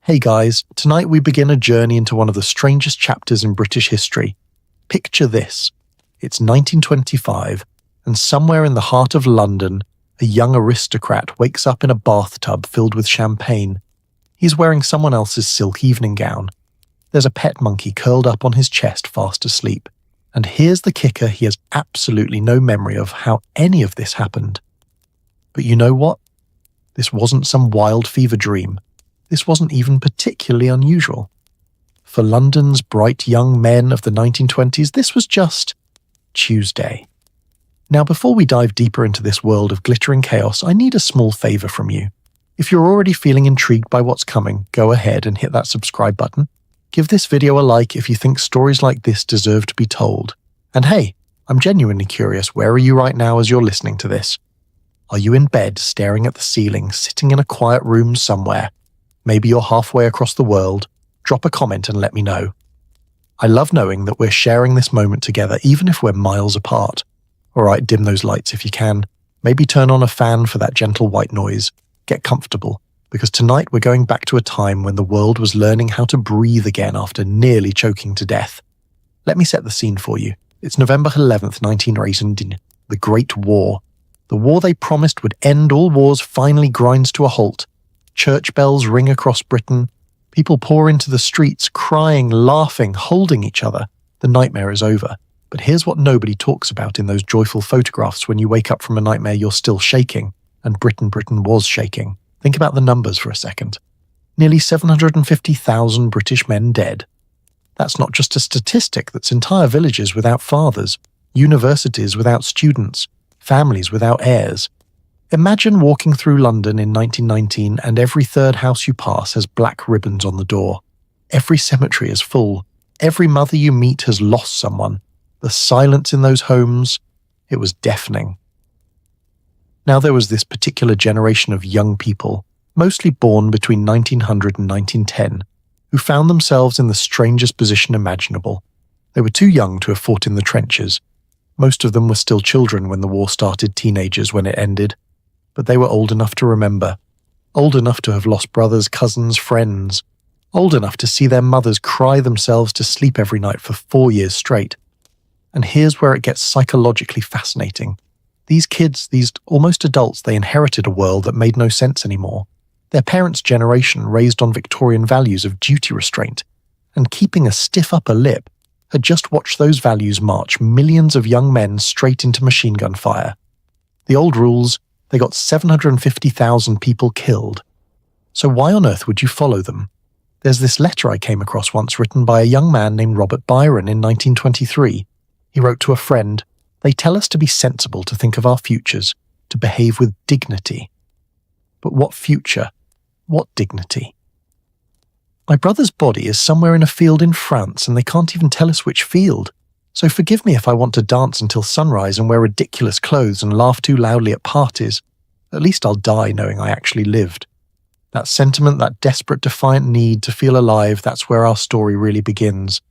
Hey guys, tonight we begin a journey into one of the strangest chapters in British history. Picture this. It's 1925, and somewhere in the heart of London, a young aristocrat wakes up in a bathtub filled with champagne. He's wearing someone else's silk evening gown. There's a pet monkey curled up on his chest fast asleep. And here's the kicker, he has absolutely no memory of how any of this happened. But you know what? This wasn't some wild fever dream. This wasn't even particularly unusual. For London's bright young men of the 1920s, this was just Tuesday. Now, before we dive deeper into this world of glittering chaos, I need a small favor from you. If you're already feeling intrigued by what's coming, go ahead and hit that subscribe button. Give this video a like if you think stories like this deserve to be told. And hey, I'm genuinely curious, where are you right now as you're listening to this? Are you in bed, staring at the ceiling, sitting in a quiet room somewhere? Maybe you're halfway across the world. Drop a comment and let me know. I love knowing that we're sharing this moment together, even if we're miles apart. Alright, dim those lights if you can. Maybe turn on a fan for that gentle white noise. Get comfortable, because tonight we're going back to a time when the world was learning how to breathe again after nearly choking to death. Let me set the scene for you. It's November 11th, 1918, the Great War. The war they promised would end all wars finally grinds to a halt. Church bells ring across Britain. People pour into the streets, crying, laughing, holding each other. The nightmare is over. But here's what nobody talks about in those joyful photographs when you wake up from a nightmare you're still shaking. And Britain was shaking. Think about the numbers for a second. Nearly 750,000 British men dead. That's not just a statistic, that's entire villages without fathers, universities without students, families without heirs. Imagine walking through London in 1919 and every third house you pass has black ribbons on the door. Every cemetery is full. Every mother you meet has lost someone. The silence in those homes, it was deafening. Now there was this particular generation of young people, mostly born between 1900 and 1910, who found themselves in the strangest position imaginable. They were too young to have fought in the trenches. Most of them were still children when the war started, teenagers when it ended. But they were old enough to remember, old enough to have lost brothers, cousins, friends, old enough to see their mothers cry themselves to sleep every night for 4 years straight. And here's where it gets psychologically fascinating. These kids, these almost adults, they inherited a world that made no sense anymore. Their parents' generation, raised on Victorian values of duty restraint and keeping a stiff upper lip, had just watched those values march millions of young men straight into machine gun fire. The old rules, they got 750,000 people killed. So why on earth would you follow them? There's this letter I came across once written by a young man named Robert Byron in 1923. He wrote to a friend, "They tell us to be sensible, to think of our futures, to behave with dignity." But what future? What dignity? My brother's body is somewhere in a field in France and they can't even tell us which field. So forgive me if I want to dance until sunrise and wear ridiculous clothes and laugh too loudly at parties. At least I'll die knowing I actually lived. That sentiment, that desperate, defiant need to feel alive, that's where our story really begins.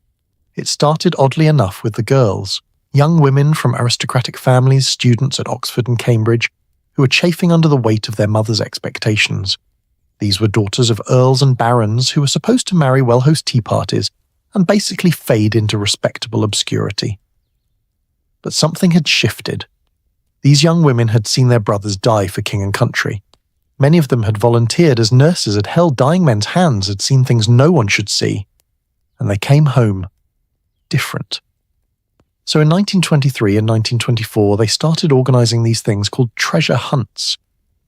It started oddly enough with the girls, young women from aristocratic families, students at Oxford and Cambridge, who were chafing under the weight of their mothers' expectations. These were daughters of earls and barons who were supposed to marry well-host tea parties and basically fade into respectable obscurity. But something had shifted. These young women had seen their brothers die for king and country. Many of them had volunteered as nurses, had held dying men's hands, had seen things no one should see. And they came home different. So in 1923 and 1924, they started organizing these things called treasure hunts.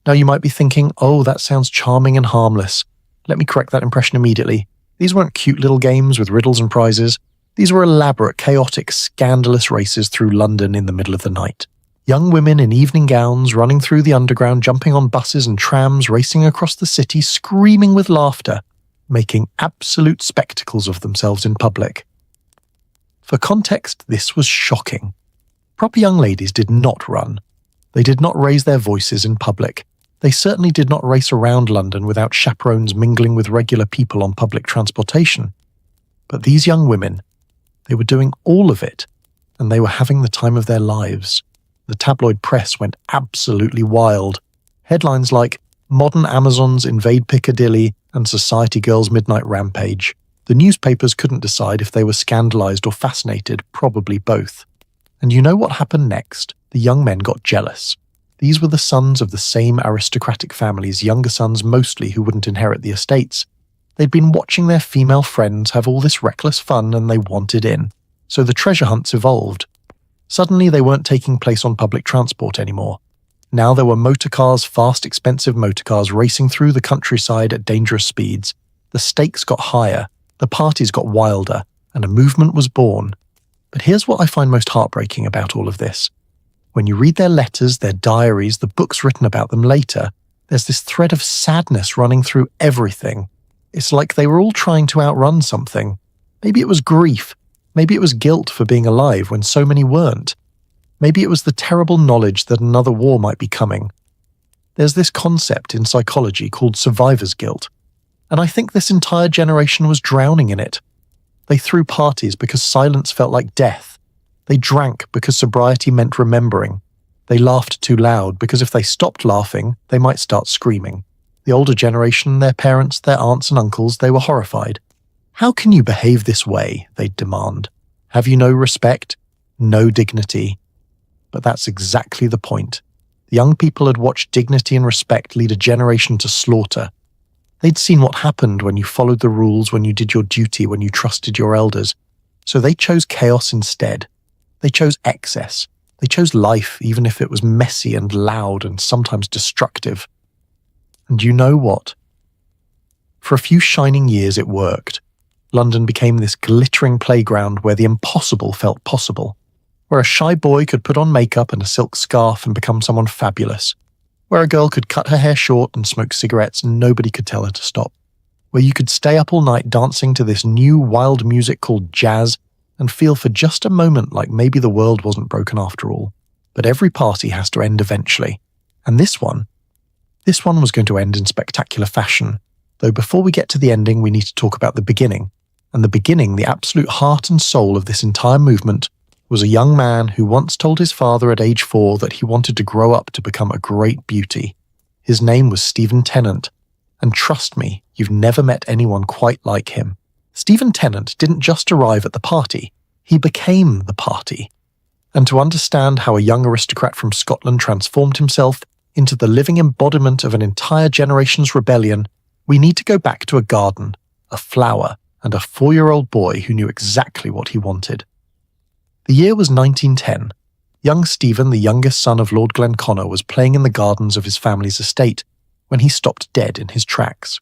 Now you might be thinking, oh, that sounds charming and harmless. Let me correct that impression immediately. These weren't cute little games with riddles and prizes. These were elaborate, chaotic, scandalous races through London in the middle of the night. Young women in evening gowns running through the underground, jumping on buses and trams, racing across the city, screaming with laughter, making absolute spectacles of themselves in public. For context, this was shocking. Proper young ladies did not run. They did not raise their voices in public. They certainly did not race around London without chaperones mingling with regular people on public transportation. But these young women, they were doing all of it, and they were having the time of their lives. The tabloid press went absolutely wild. Headlines like, "Modern Amazons invade Piccadilly," and Society Girl's midnight rampage. The newspapers couldn't decide if they were scandalized or fascinated, probably both. And you know what happened next? The young men got jealous. These were the sons of the same aristocratic families, younger sons mostly who wouldn't inherit the estates. They'd been watching their female friends have all this reckless fun and they wanted in. So the treasure hunts evolved. Suddenly they weren't taking place on public transport anymore. Now there were motorcars, fast, expensive motorcars racing through the countryside at dangerous speeds. The stakes got higher, the parties got wilder, and a movement was born. But here's what I find most heartbreaking about all of this. When you read their letters, their diaries, the books written about them later, there's this thread of sadness running through everything. It's like they were all trying to outrun something. Maybe it was grief. Maybe it was guilt for being alive when so many weren't. Maybe it was the terrible knowledge that another war might be coming. There's this concept in psychology called survivor's guilt, and I think this entire generation was drowning in it. They threw parties because silence felt like death. They drank because sobriety meant remembering. They laughed too loud because if they stopped laughing, they might start screaming. The older generation, their parents, their aunts and uncles, they were horrified. How can you behave this way? They'd demand. Have you no respect? No dignity? But that's exactly the point. The young people had watched dignity and respect lead a generation to slaughter. They'd seen what happened when you followed the rules, when you did your duty, when you trusted your elders. So they chose chaos instead. They chose excess. They chose life, even if it was messy and loud and sometimes destructive. And you know what? For a few shining years it worked. London became this glittering playground where the impossible felt possible. Where a shy boy could put on makeup and a silk scarf and become someone fabulous. Where a girl could cut her hair short and smoke cigarettes and nobody could tell her to stop. Where you could stay up all night dancing to this new wild music called jazz and feel for just a moment like maybe the world wasn't broken after all. But every party has to end eventually. And this one was going to end in spectacular fashion. Though before we get to the ending, we need to talk about the beginning. And the beginning, the absolute heart and soul of this entire movement, was a young man who once told his father at age 4 that he wanted to grow up to become a great beauty. His name was Stephen Tennant, and trust me, you've never met anyone quite like him. Stephen Tennant didn't just arrive at the party, he became the party. And to understand how a young aristocrat from Scotland transformed himself into the living embodiment of an entire generation's rebellion, we need to go back to a garden, a flower, and a 4-year-old boy who knew exactly what he wanted. The year was 1910. Young Stephen, the youngest son of Lord Glenconner, was playing in the gardens of his family's estate when he stopped dead in his tracks.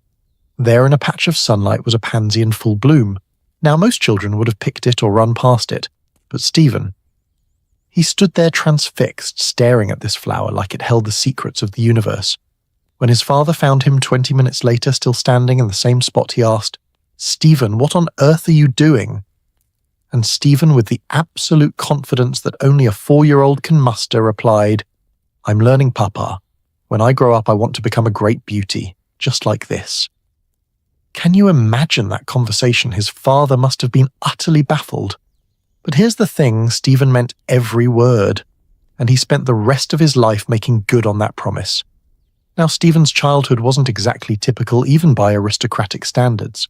There in a patch of sunlight was a pansy in full bloom. Now most children would have picked it or run past it, but Stephen, he stood there transfixed, staring at this flower like it held the secrets of the universe. When his father found him 20 minutes later still standing in the same spot, he asked, "Stephen, what on earth are you doing?" And Stephen, with the absolute confidence that only a 4-year-old can muster, replied, "I'm learning, Papa. When I grow up, I want to become a great beauty, just like this." Can you imagine that conversation? His father must have been utterly baffled. But here's the thing, Stephen meant every word, and he spent the rest of his life making good on that promise. Now, Stephen's childhood wasn't exactly typical even by aristocratic standards.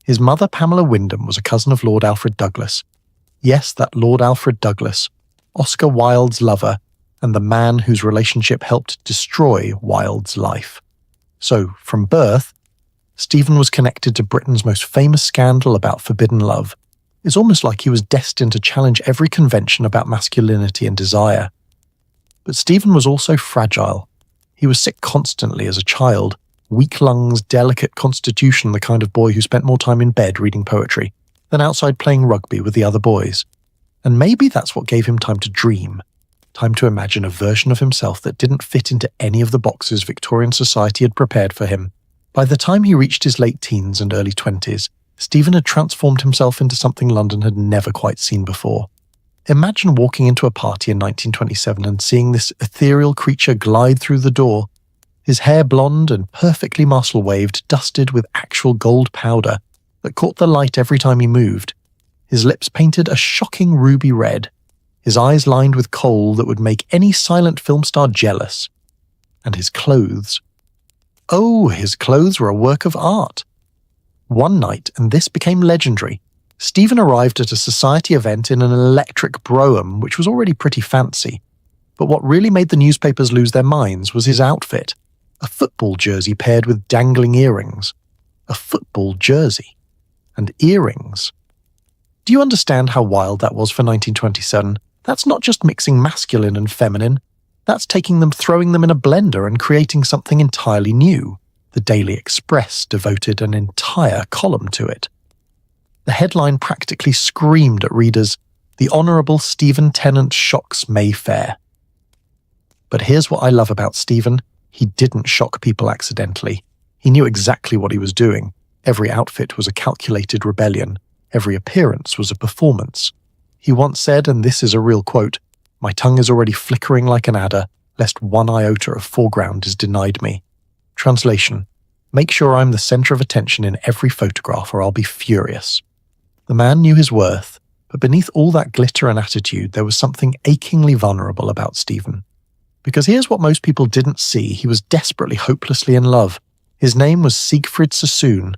His mother, Pamela Wyndham, was a cousin of Lord Alfred Douglas. Yes, that Lord Alfred Douglas, Oscar Wilde's lover, and the man whose relationship helped destroy Wilde's life. So, from birth, Stephen was connected to Britain's most famous scandal about forbidden love. It's almost like he was destined to challenge every convention about masculinity and desire. But Stephen was also fragile. He was sick constantly as a child. Weak lungs, delicate constitution, the kind of boy who spent more time in bed reading poetry than outside playing rugby with the other boys. And maybe that's what gave him time to dream, time to imagine a version of himself that didn't fit into any of the boxes Victorian society had prepared for him. By the time he reached his late teens and early 20s, Stephen had transformed himself into something London had never quite seen before. Imagine walking into a party in 1927 and seeing this ethereal creature glide through the door, his hair blonde and perfectly muscle-waved, dusted with actual gold powder that caught the light every time he moved, his lips painted a shocking ruby red, his eyes lined with kohl that would make any silent film star jealous, and his clothes. Oh, his clothes were a work of art. One night, and this became legendary, Stephen arrived at a society event in an electric brougham, which was already pretty fancy. But what really made the newspapers lose their minds was his outfit. A football jersey paired with dangling earrings. A football jersey. And earrings. Do you understand how wild that was for 1927? That's not just mixing masculine and feminine. That's taking them, throwing them in a blender and creating something entirely new. The Daily Express devoted an entire column to it. The headline practically screamed at readers, "The Honourable Stephen Tennant shocks Mayfair." But here's what I love about Stephen. He didn't shock people accidentally. He knew exactly what he was doing. Every outfit was a calculated rebellion. Every appearance was a performance. He once said, and this is a real quote, "My tongue is already flickering like an adder, lest one iota of foreground is denied me." Translation: make sure I'm the centre of attention in every photograph or I'll be furious. The man knew his worth, but beneath all that glitter and attitude there was something achingly vulnerable about Stephen. Because here's what most people didn't see: he was desperately, hopelessly in love. His name was Siegfried Sassoon,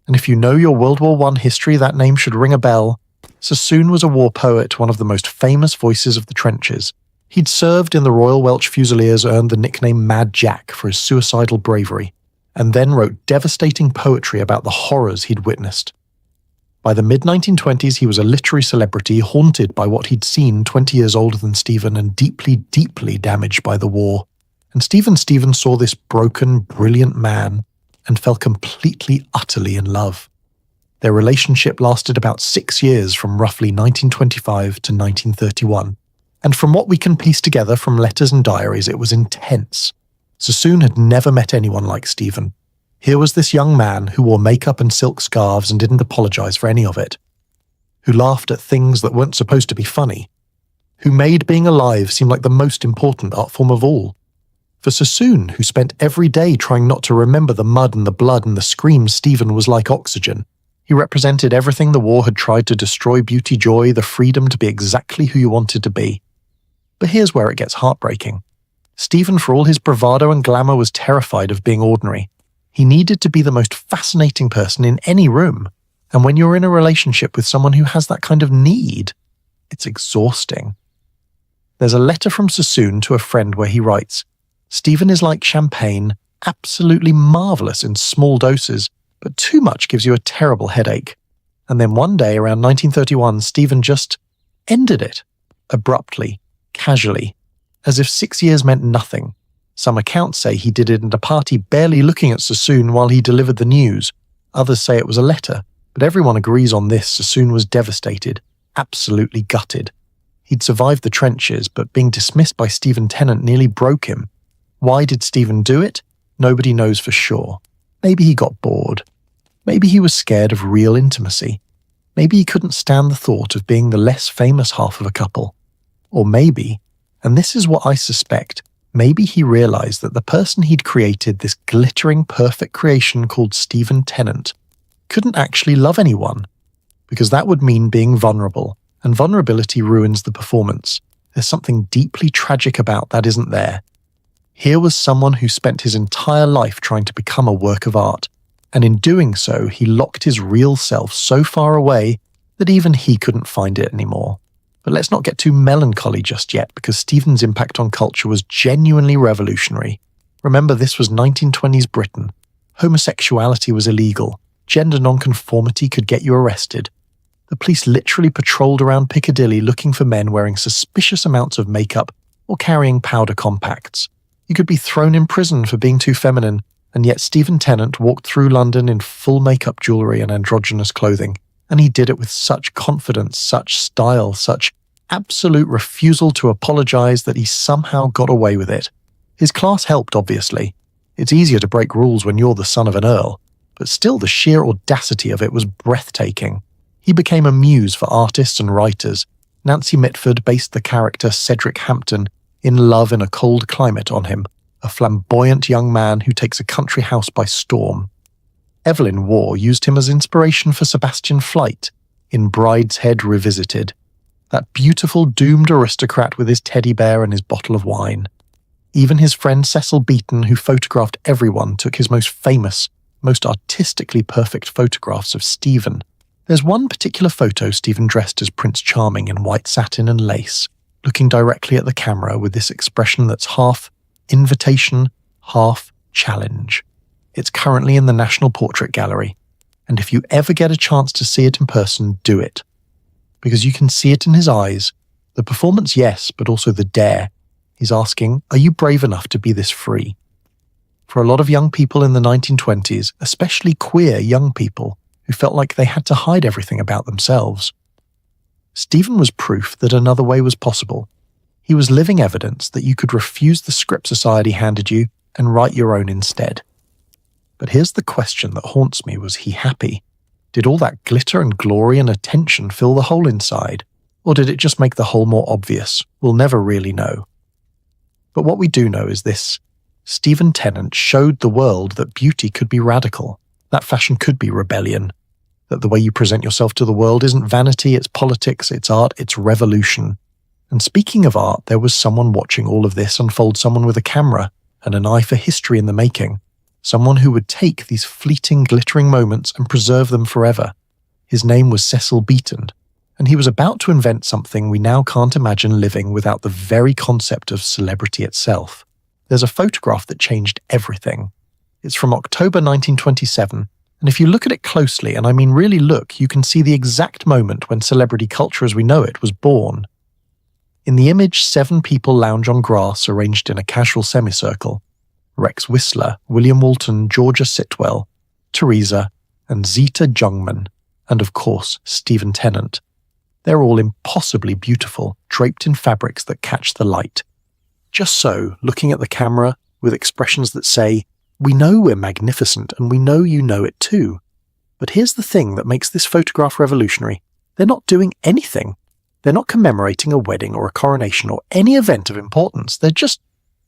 and if you know your World War I history, that name should ring a bell. Sassoon was a war poet, one of the most famous voices of the trenches. He'd served in the Royal Welch Fusiliers, earned the nickname Mad Jack for his suicidal bravery, and then wrote devastating poetry about the horrors he'd witnessed. By the mid-1920s, he was a literary celebrity, haunted by what he'd seen 20 years older than Stephen and deeply, deeply damaged by the war. And Stephen saw this broken, brilliant man and fell completely, utterly in love. Their relationship lasted about 6 years, from roughly 1925 to 1931. And from what we can piece together from letters and diaries, it was intense. Sassoon had never met anyone like Stephen. Here was this young man who wore makeup and silk scarves and didn't apologize for any of it, who laughed at things that weren't supposed to be funny, who made being alive seem like the most important art form of all. For Sassoon, who spent every day trying not to remember the mud and the blood and the screams, Stephen was like oxygen. He represented everything the war had tried to destroy: beauty, joy, the freedom to be exactly who you wanted to be. But here's where it gets heartbreaking. Stephen, for all his bravado and glamour, was terrified of being ordinary. He needed to be the most fascinating person in any room. And when you're in a relationship with someone who has that kind of need, it's exhausting. There's a letter from Sassoon to a friend where he writes, "Stephen is like champagne, absolutely marvellous in small doses, but too much gives you a terrible headache." And then one day around 1931, Stephen just ended it, abruptly, casually, as if 6 years meant nothing. Some accounts say he did it at a party, barely looking at Sassoon while he delivered the news. Others say it was a letter, but everyone agrees on this: Sassoon was devastated, absolutely gutted. He'd survived the trenches, but being dismissed by Stephen Tennant nearly broke him. Why did Stephen do it? Nobody knows for sure. Maybe he got bored. Maybe he was scared of real intimacy. Maybe he couldn't stand the thought of being the less famous half of a couple. Or maybe, and this is what I suspect, maybe he realized that the person he'd created, this glittering, perfect creation called Stephen Tennant, couldn't actually love anyone, because that would mean being vulnerable, and vulnerability ruins the performance. There's something deeply tragic about that, isn't there? Here was someone who spent his entire life trying to become a work of art, and in doing so, he locked his real self so far away that even he couldn't find it anymore. But let's not get too melancholy just yet, because Stephen's impact on culture was genuinely revolutionary. Remember, this was 1920s Britain. Homosexuality was illegal. Gender nonconformity could get you arrested. The police literally patrolled around Piccadilly looking for men wearing suspicious amounts of makeup or carrying powder compacts. You could be thrown in prison for being too feminine, and yet Stephen Tennant walked through London in full makeup jewellery and androgynous clothing. And he did it with such confidence, such style, such absolute refusal to apologize that he somehow got away with it. His class helped, obviously. It's easier to break rules when you're the son of an earl, but still the sheer audacity of it was breathtaking. He became a muse for artists and writers. Nancy Mitford based the character Cedric Hampton in Love in a Cold Climate on him, a flamboyant young man who takes a country house by storm. Evelyn Waugh used him as inspiration for Sebastian Flyte in Brideshead Revisited, that beautiful doomed aristocrat with his teddy bear and his bottle of wine. Even his friend Cecil Beaton, who photographed everyone, took his most famous, most artistically perfect photographs of Stephen. There's one particular photo Stephen dressed as Prince Charming in white satin and lace, looking directly at the camera with this expression that's half invitation, half challenge. It's currently in the National Portrait Gallery, and if you ever get a chance to see it in person, do it. Because you can see it in his eyes. The performance, yes, but also the dare. He's asking, are you brave enough to be this free? For a lot of young people in the 1920s, especially queer young people, who felt like they had to hide everything about themselves, Stephen was proof that another way was possible. He was living evidence that you could refuse the script society handed you and write your own instead. But here's the question that haunts me. Was he happy? Did all that glitter and glory and attention fill the hole inside? Or did it just make the hole more obvious? We'll never really know. But what we do know is this. Stephen Tennant showed the world that beauty could be radical, that fashion could be rebellion, that the way you present yourself to the world isn't vanity, it's politics, it's art, it's revolution. And speaking of art, there was someone watching all of this unfold, someone with a camera and an eye for history in the making, someone who would take these fleeting, glittering moments and preserve them forever. His name was Cecil Beaton, and he was about to invent something we now can't imagine living without the very concept of celebrity itself. There's a photograph that changed everything. It's from October 1927, and if you look at it closely, and I mean really look, you can see the exact moment when celebrity culture as we know it was born. In the image, 7 people lounge on grass arranged in a casual semicircle. Rex Whistler, William Walton, Georgia Sitwell, Teresa, and Zita Jungmann, and of course, Stephen Tennant. They're all impossibly beautiful, draped in fabrics that catch the light. Just so, looking at the camera, with expressions that say, we know we're magnificent and we know you know it too. But here's the thing that makes this photograph revolutionary. They're not doing anything. They're not commemorating a wedding or a coronation or any event of importance. They're just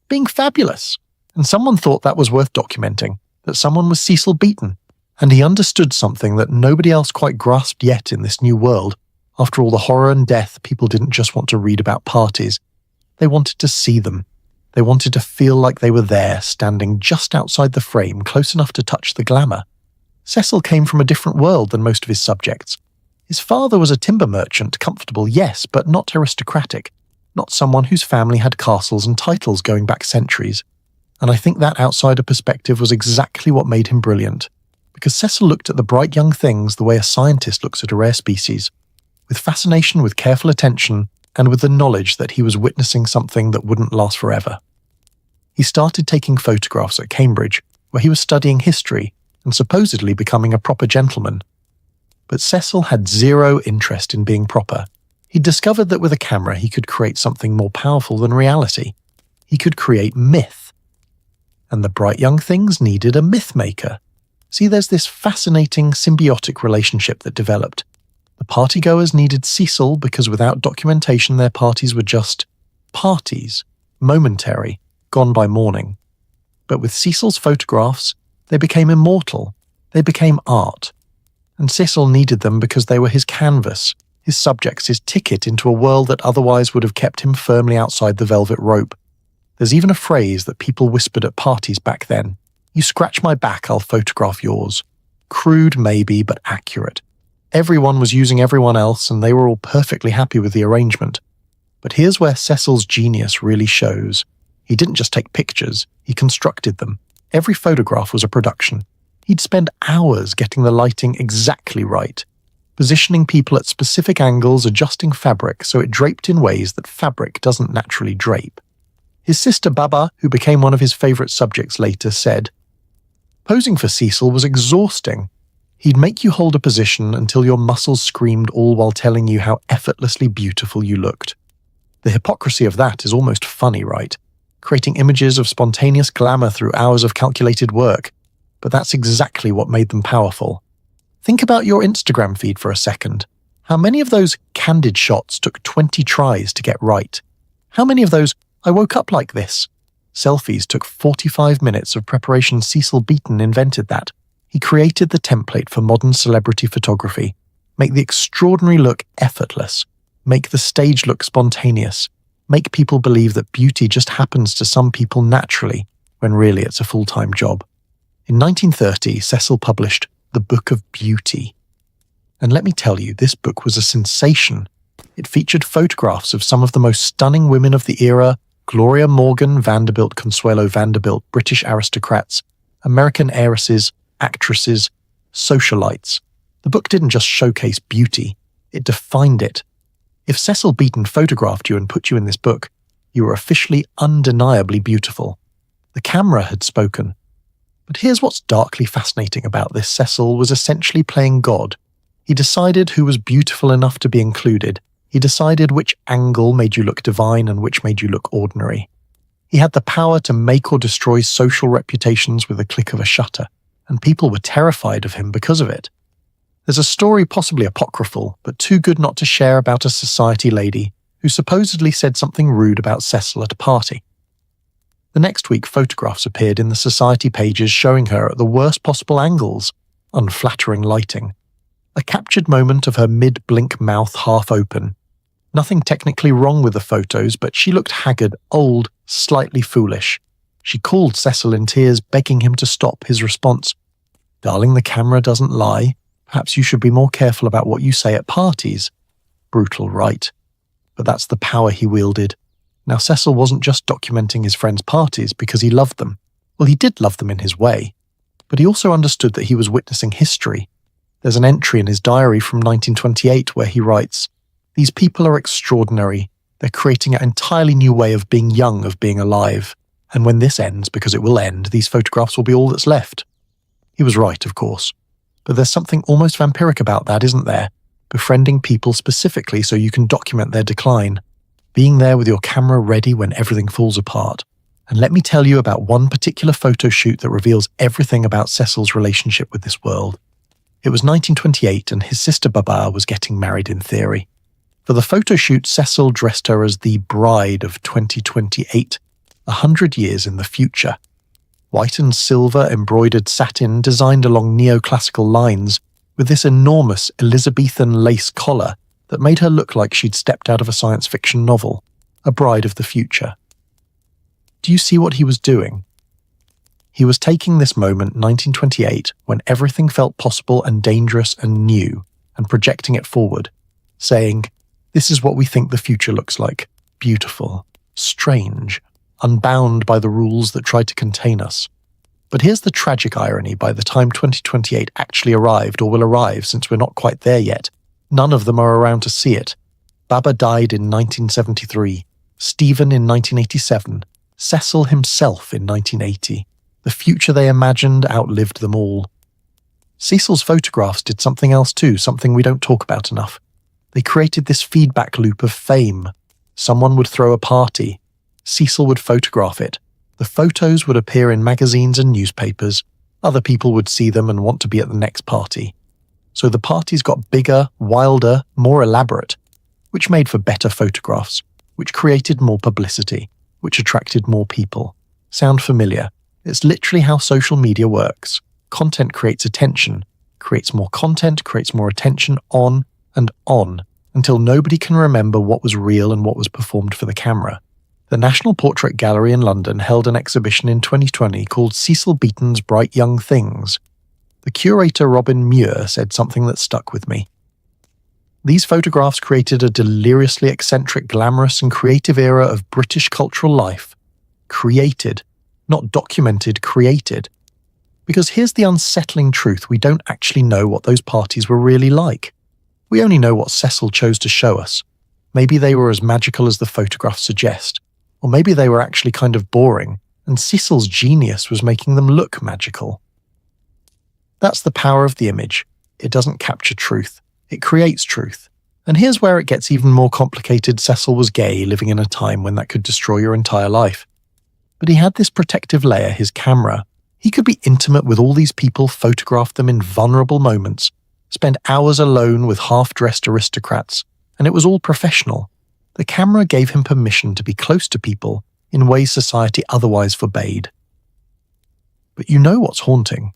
being fabulous. And someone thought that was worth documenting, that someone was Cecil Beaton, and he understood something that nobody else quite grasped yet in this new world. After all the horror and death, people didn't just want to read about parties. They wanted to see them. They wanted to feel like they were there, standing just outside the frame, close enough to touch the glamour. Cecil came from a different world than most of his subjects. His father was a timber merchant, comfortable, yes, but not aristocratic, not someone whose family had castles and titles going back centuries. And I think that outsider perspective was exactly what made him brilliant, because Cecil looked at the bright young things the way a scientist looks at a rare species, with fascination, with careful attention, and with the knowledge that he was witnessing something that wouldn't last forever. He started taking photographs at Cambridge, where he was studying history and supposedly becoming a proper gentleman. But Cecil had zero interest in being proper. He discovered that with a camera he could create something more powerful than reality. He could create myth. And the bright young things needed a myth maker. See, there's this fascinating symbiotic relationship that developed. The partygoers needed Cecil because without documentation their parties were just parties, momentary, gone by morning. But with Cecil's photographs, they became immortal. They became art. And Cecil needed them because they were his canvas, his subjects, his ticket into a world that otherwise would have kept him firmly outside the velvet rope. There's even a phrase that people whispered at parties back then. You scratch my back, I'll photograph yours. Crude maybe, but accurate. Everyone was using everyone else and they were all perfectly happy with the arrangement. But here's where Cecil's genius really shows. He didn't just take pictures, he constructed them. Every photograph was a production. He'd spend hours getting the lighting exactly right, positioning people at specific angles, adjusting fabric so it draped in ways that fabric doesn't naturally drape. His sister Baba, who became one of his favorite subjects later, said, "Posing for Cecil was exhausting. He'd make you hold a position until your muscles screamed, all while telling you how effortlessly beautiful you looked. The hypocrisy of that is almost funny, right? Creating images of spontaneous glamour through hours of calculated work. But that's exactly what made them powerful. Think about your Instagram feed for a second. How many of those candid shots took 20 tries to get right? How many of those, I woke up like this? Selfies took 45 minutes of preparation. Cecil Beaton invented that. He created the template for modern celebrity photography. Make the extraordinary look effortless. Make the stage look spontaneous. make people believe that beauty just happens to some people naturally, when really it's a full-time job. In 1930, Cecil published The Book of Beauty. And let me tell you, this book was a sensation. It featured photographs of some of the most stunning women of the era: Gloria Morgan, Vanderbilt, Consuelo Vanderbilt, British aristocrats, American heiresses, actresses, socialites. The book didn't just showcase beauty, it defined it. If Cecil Beaton photographed you and put you in this book, you were officially undeniably beautiful. The camera had spoken. But here's what's darkly fascinating about this: Cecil was essentially playing God. He decided who was beautiful enough to be included. He decided which angle made you look divine and which made you look ordinary. He had the power to make or destroy social reputations with a click of a shutter, and people were terrified of him because of it. There's a story, possibly apocryphal, but too good not to share, about a society lady who supposedly said something rude about Cecil at a party. The next week, photographs appeared in the society pages showing her at the worst possible angles, unflattering lighting. A captured moment of her mid-blink mouth half open. Nothing technically wrong with the photos, but she looked haggard, old, slightly foolish. She called Cecil in tears, begging him to stop. His response: "Darling, the camera doesn't lie. Perhaps you should be more careful about what you say at parties." Brutal, right? But that's the power he wielded. Now, Cecil wasn't just documenting his friends' parties because he loved them. Well, he did love them in his way. But he also understood that he was witnessing history. There's an entry in his diary from 1928 where he writes, "These people are extraordinary. They're creating an entirely new way of being young, of being alive. And when this ends, because it will end, these photographs will be all that's left." He was right, of course. But there's something almost vampiric about that, isn't there? Befriending people specifically so you can document their decline. Being there with your camera ready when everything falls apart. And let me tell you about one particular photo shoot that reveals everything about Cecil's relationship with this world. It was 1928 and his sister Baba was getting married in theory. For the photo shoot, Cecil dressed her as the bride of 2028, 100 years in the future. White and silver embroidered satin designed along neoclassical lines, with this enormous Elizabethan lace collar that made her look like she'd stepped out of a science fiction novel, a bride of the future. Do you see what he was doing? He was taking this moment, 1928, when everything felt possible and dangerous and new, and projecting it forward, saying, "This is what we think the future looks like. Beautiful, strange, unbound by the rules that try to contain us." But here's the tragic irony: by the time 2028 actually arrived, or will arrive since we're not quite there yet, none of them are around to see it. Baba died in 1973, Stephen in 1987, Cecil himself in 1980. The future they imagined outlived them all. Cecil's photographs did something else too, something we don't talk about enough. They created this feedback loop of fame. Someone would throw a party. Cecil would photograph it. The photos would appear in magazines and newspapers. Other people would see them and want to be at the next party. So the parties got bigger, wilder, more elaborate, which made for better photographs, which created more publicity, which attracted more people. Sound familiar? It's literally how social media works. Content creates attention, creates more content, creates more attention, on, until nobody can remember what was real and what was performed for the camera. The National Portrait Gallery in London held an exhibition in 2020 called Cecil Beaton's Bright Young Things. The curator Robin Muir said something that stuck with me. These photographs created a deliriously eccentric, glamorous and creative era of British cultural life. Created. Not documented, created. Because here's the unsettling truth: we don't actually know what those parties were really like. We only know what Cecil chose to show us. Maybe they were as magical as the photographs suggest, or maybe they were actually kind of boring, and Cecil's genius was making them look magical. That's the power of the image. It doesn't capture truth, it creates truth. And here's where it gets even more complicated. Cecil was gay, living in a time when that could destroy your entire life. But he had this protective layer, his camera. He could be intimate with all these people, photograph them in vulnerable moments, spend hours alone with half-dressed aristocrats, and it was all professional. The camera gave him permission to be close to people in ways society otherwise forbade. But you know what's haunting?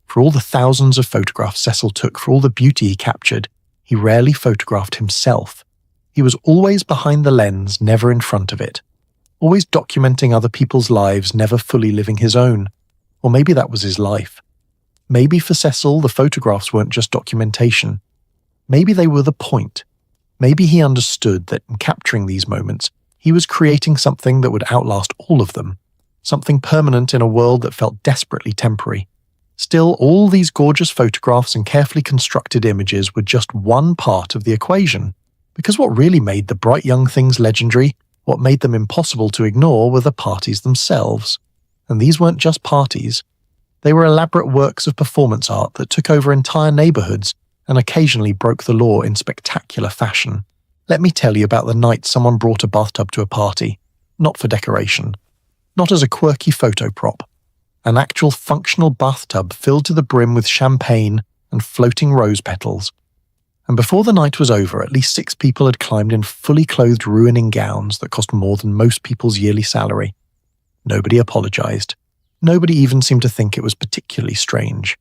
For all the thousands of photographs Cecil took, for all the beauty he captured, he rarely photographed himself. He was always behind the lens, never in front of it. Always documenting other people's lives, never fully living his own. Or maybe that was his life. Maybe for Cecil, the photographs weren't just documentation. Maybe they were the point. Maybe he understood that in capturing these moments, he was creating something that would outlast all of them. Something permanent in a world that felt desperately temporary. Still, all these gorgeous photographs and carefully constructed images were just one part of the equation. Because what really made the bright young things legendary, what made them impossible to ignore, were the parties themselves. And these weren't just parties. They were elaborate works of performance art that took over entire neighborhoods and occasionally broke the law in spectacular fashion. Let me tell you about the night someone brought a bathtub to a party, not for decoration, not as a quirky photo prop. An actual functional bathtub filled to the brim with champagne and floating rose petals. And before the night was over, at least 6 people had climbed in fully clothed ruining gowns that cost more than most people's yearly salary. Nobody apologized. Nobody even seemed to think it was particularly strange.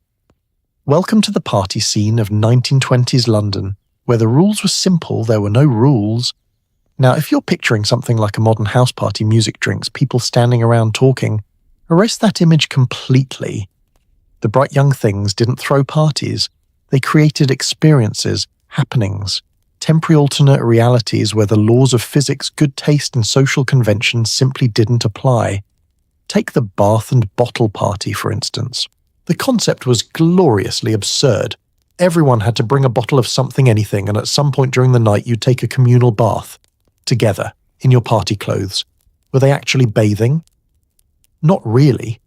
Welcome to the party scene of 1920s London, where the rules were simple, there were no rules. Now, if you're picturing something like a modern house party, music, drinks, people standing around talking, erase that image completely. The bright young things didn't throw parties. They created experiences, happenings, temporary alternate realities where the laws of physics, good taste, and social convention simply didn't apply. Take the bath and bottle party, for instance. The concept was gloriously absurd. Everyone had to bring a bottle of something, anything, and at some point during the night you'd take a communal bath. Together, in your party clothes. Were they actually bathing? Not really.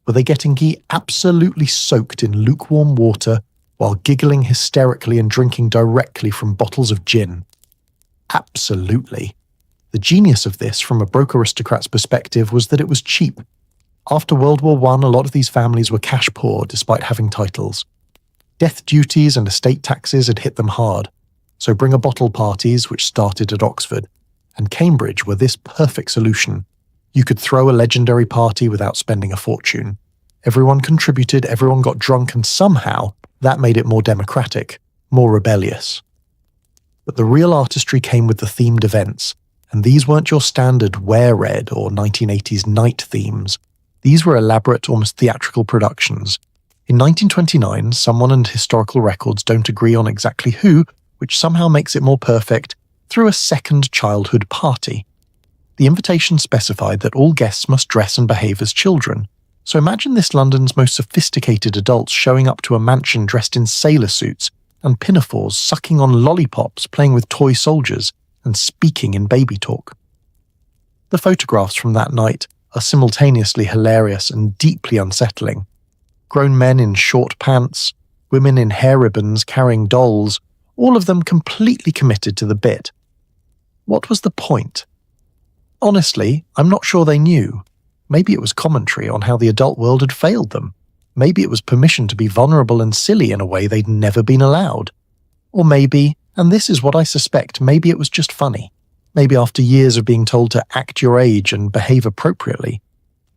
Were they getting absolutely soaked in lukewarm water while giggling hysterically and drinking directly from bottles of gin? Absolutely. The genius of this, from a broke aristocrat's perspective, was that it was cheap. After World War I, a lot of these families were cash poor despite having titles. Death duties and estate taxes had hit them hard, so bring a bottle parties, which started at Oxford, and Cambridge were this perfect solution. You could throw a legendary party without spending a fortune. Everyone contributed, everyone got drunk, and somehow that made it more democratic, more rebellious. But the real artistry came with the themed events, and these weren't your standard Wear Red or 1980s night themes. These were elaborate, almost theatrical productions. In 1929, someone and historical records don't agree on exactly who, which somehow makes it more perfect, threw a second childhood party. The invitation specified that all guests must dress and behave as children. So imagine this London's most sophisticated adults showing up to a mansion dressed in sailor suits and pinafores, sucking on lollipops, playing with toy soldiers, and speaking in baby talk. The photographs from that night are simultaneously hilarious and deeply unsettling. Grown men in short pants, women in hair ribbons carrying dolls, all of them completely committed to the bit. What was the point? Honestly, I'm not sure they knew. Maybe it was commentary on how the adult world had failed them. Maybe it was permission to be vulnerable and silly in a way they'd never been allowed. Or maybe, and this is what I suspect, maybe it was just funny. Maybe after years of being told to act your age and behave appropriately,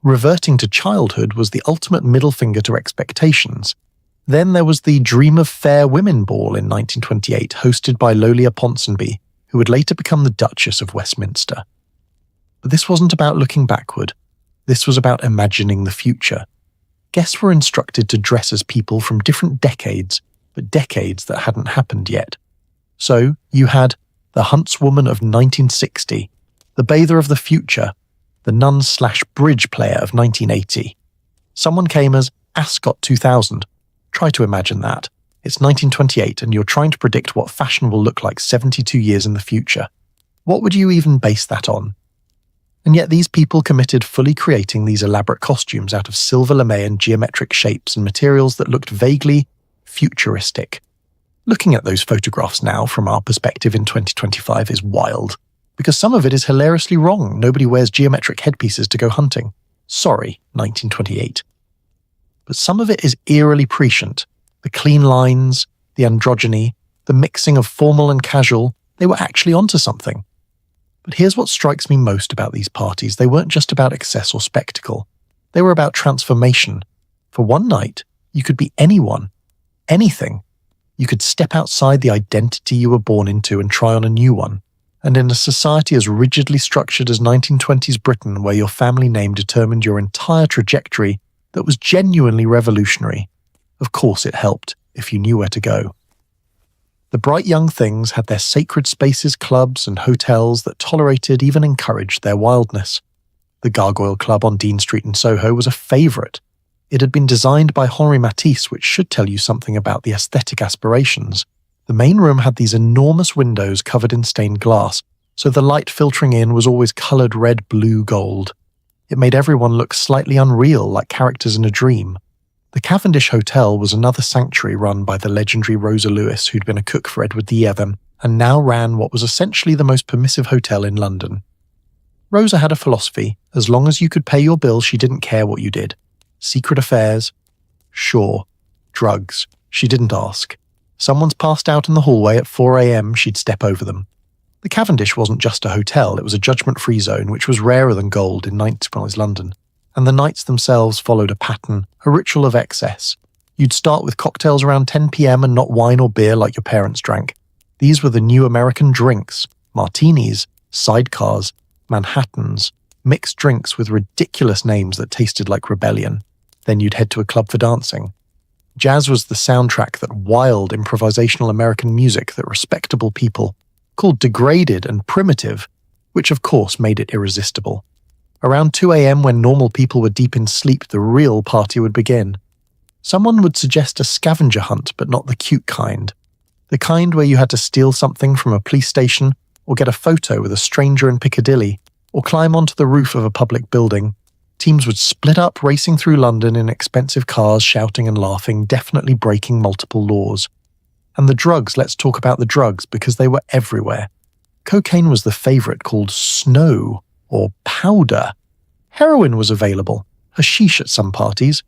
reverting to childhood was the ultimate middle finger to expectations. Then there was the Dream of Fair Women Ball in 1928, hosted by Lolia Ponsonby, who would later become the Duchess of Westminster. But this wasn't about looking backward. This was about imagining the future. Guests were instructed to dress as people from different decades, but decades that hadn't happened yet. So you had the huntswoman of 1960, the bather of the future, the nun/bridge player of 1980. Someone came as Ascot 2000. Try to imagine that. It's 1928 and you're trying to predict what fashion will look like 72 years in the future. What would you even base that on? And yet these people committed fully creating these elaborate costumes out of silver lame and geometric shapes and materials that looked vaguely futuristic. Looking at those photographs now from our perspective in 2025 is wild, because some of it is hilariously wrong. Nobody wears geometric headpieces to go hunting. Sorry, 1928. But some of it is eerily prescient. The clean lines, the androgyny, the mixing of formal and casual, they were actually onto something. But here's what strikes me most about these parties. They weren't just about excess or spectacle. They were about transformation. For one night, you could be anyone, anything. You could step outside the identity you were born into and try on a new one. And in a society as rigidly structured as 1920s Britain, where your family name determined your entire trajectory, that was genuinely revolutionary. Of course it helped, if you knew where to go. The bright young things had their sacred spaces, clubs and hotels that tolerated, even encouraged, their wildness. The Gargoyle Club on Dean Street in Soho was a favourite. It had been designed by Henri Matisse, which should tell you something about the aesthetic aspirations. The main room had these enormous windows covered in stained glass, so the light filtering in was always coloured red, blue, gold. It made everyone look slightly unreal, like characters in a dream. The Cavendish Hotel was another sanctuary run by the legendary Rosa Lewis, who'd been a cook for Edward the Evan, and now ran what was essentially the most permissive hotel in London. Rosa had a philosophy: as long as you could pay your bill, she didn't care what you did. Secret affairs? Sure. Drugs? She didn't ask. Someone's passed out in the hallway at 4 a.m, she'd step over them. The Cavendish wasn't just a hotel, it was a judgment-free zone, which was rarer than gold in 90s London. And the nights themselves followed a pattern, a ritual of excess. You'd start with cocktails around 10 p.m. and not wine or beer like your parents drank. These were the new American drinks: martinis, sidecars, Manhattans, mixed drinks with ridiculous names that tasted like rebellion. Then you'd head to a club for dancing. Jazz was the soundtrack, that wild improvisational American music that respectable people called degraded and primitive, which of course made it irresistible. Around 2 a.m, when normal people were deep in sleep, the real party would begin. Someone would suggest a scavenger hunt, but not the cute kind. The kind where you had to steal something from a police station, or get a photo with a stranger in Piccadilly, or climb onto the roof of a public building. Teams would split up, racing through London in expensive cars, shouting and laughing, definitely breaking multiple laws. And the drugs, let's talk about the drugs, because they were everywhere. Cocaine was the favourite, called snow, or powder. Heroin was available, hashish at some parties.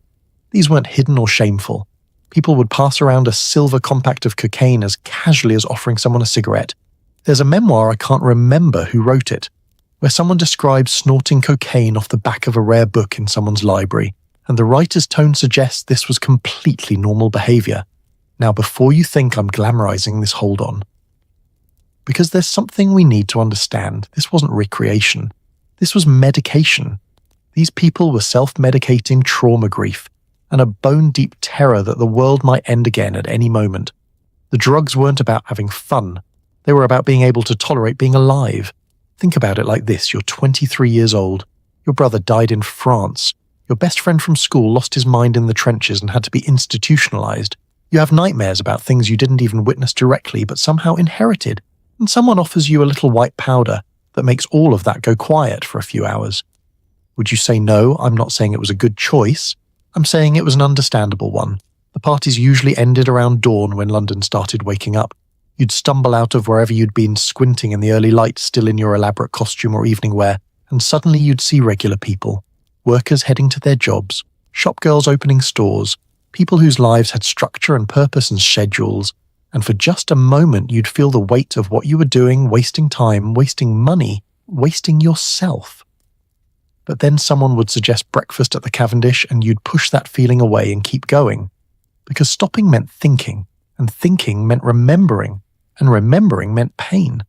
These weren't hidden or shameful. People would pass around a silver compact of cocaine as casually as offering someone a cigarette. There's a memoir, I can't remember who wrote it, where someone describes snorting cocaine off the back of a rare book in someone's library, and the writer's tone suggests this was completely normal behaviour. Now, before you think I'm glamorising this, hold on. Because there's something we need to understand. This wasn't recreation. This was medication. These people were self-medicating trauma grief, and a bone-deep terror that the world might end again at any moment. The drugs weren't about having fun. They were about being able to tolerate being alive. Think about it like this: you're 23 years old. Your brother died in France. Your best friend from school lost his mind in the trenches and had to be institutionalized. You have nightmares about things you didn't even witness directly but somehow inherited. And someone offers you a little white powder that makes all of that go quiet for a few hours. Would you say no? I'm not saying it was a good choice. I'm saying it was an understandable one. The parties usually ended around dawn when London started waking up. You'd stumble out of wherever you'd been, squinting in the early light, still in your elaborate costume or evening wear, and suddenly you'd see regular people. Workers heading to their jobs, shopgirls opening stores, people whose lives had structure and purpose and schedules, and for just a moment you'd feel the weight of what you were doing, wasting time, wasting money, wasting yourself. But then someone would suggest breakfast at the Cavendish and you'd push that feeling away and keep going. Because stopping meant thinking, and thinking meant remembering, and remembering meant pain.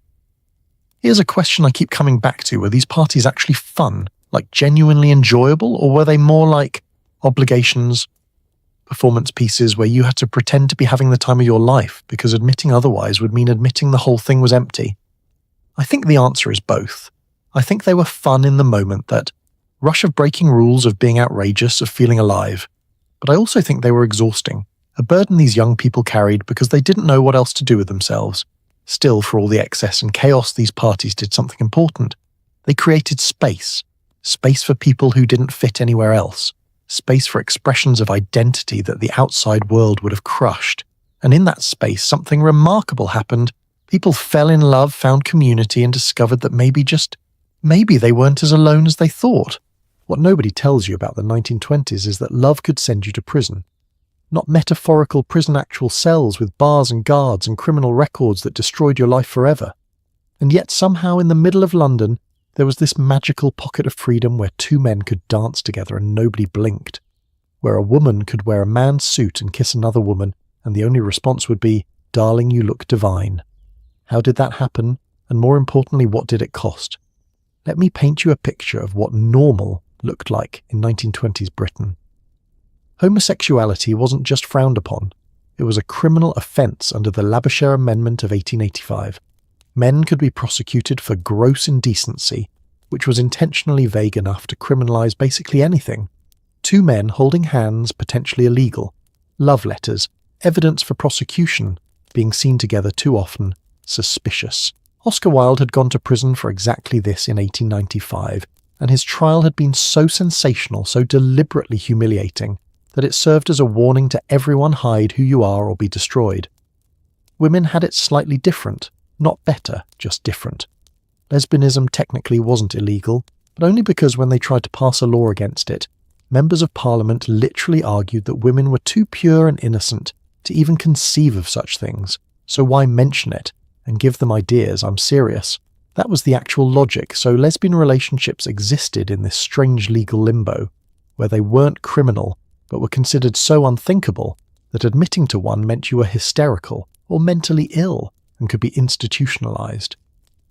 Here's a question I keep coming back to: were these parties actually fun, like genuinely enjoyable, or were they more like obligations, performance pieces where you had to pretend to be having the time of your life because admitting otherwise would mean admitting the whole thing was empty? I think the answer is both. I think they were fun in the moment, that rush of breaking rules, of being outrageous, of feeling alive. But I also think they were exhausting, a burden these young people carried because they didn't know what else to do with themselves. Still, for all the excess and chaos, these parties did something important. They created space. Space for people who didn't fit anywhere else. Space for expressions of identity that the outside world would have crushed. And in that space, something remarkable happened. People fell in love, found community, and discovered that maybe they weren't as alone as they thought. What nobody tells you about the 1920s is that love could send you to prison. Not metaphorical prison, actual cells with bars and guards and criminal records that destroyed your life forever. And yet somehow in the middle of London, there was this magical pocket of freedom where two men could dance together and nobody blinked. Where a woman could wear a man's suit and kiss another woman, and the only response would be, "Darling, you look divine." How did that happen? And more importantly, what did it cost? Let me paint you a picture of what normal looked like in 1920s Britain. Homosexuality wasn't just frowned upon. It was a criminal offence under the Labouchere Amendment of 1885. Men could be prosecuted for gross indecency, which was intentionally vague enough to criminalise basically anything. Two men holding hands, potentially illegal. Love letters, evidence for prosecution, being seen together too often, suspicious. Oscar Wilde had gone to prison for exactly this in 1895, and his trial had been so sensational, so deliberately humiliating, that it served as a warning to everyone: hide who you are or be destroyed. Women had it slightly different, not better, just different. Lesbianism technically wasn't illegal, but only because when they tried to pass a law against it, members of Parliament literally argued that women were too pure and innocent to even conceive of such things, so why mention it and give them ideas? I'm serious. That was the actual logic, so lesbian relationships existed in this strange legal limbo, where they weren't criminal, but were considered so unthinkable that admitting to one meant you were hysterical or mentally ill and could be institutionalized.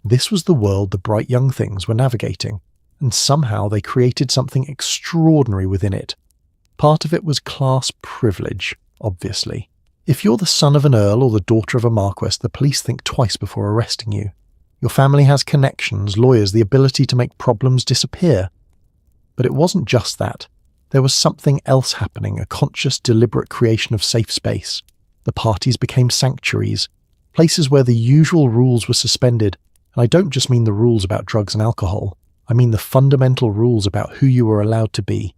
This was the world the bright young things were navigating, and somehow they created something extraordinary within it. Part of it was class privilege, obviously. If you're the son of an earl or the daughter of a marquess, the police think twice before arresting you. Your family has connections, lawyers, the ability to make problems disappear. But it wasn't just that. There was something else happening, a conscious, deliberate creation of safe space. The parties became sanctuaries, places where the usual rules were suspended. And I don't just mean the rules about drugs and alcohol. I mean the fundamental rules about who you were allowed to be.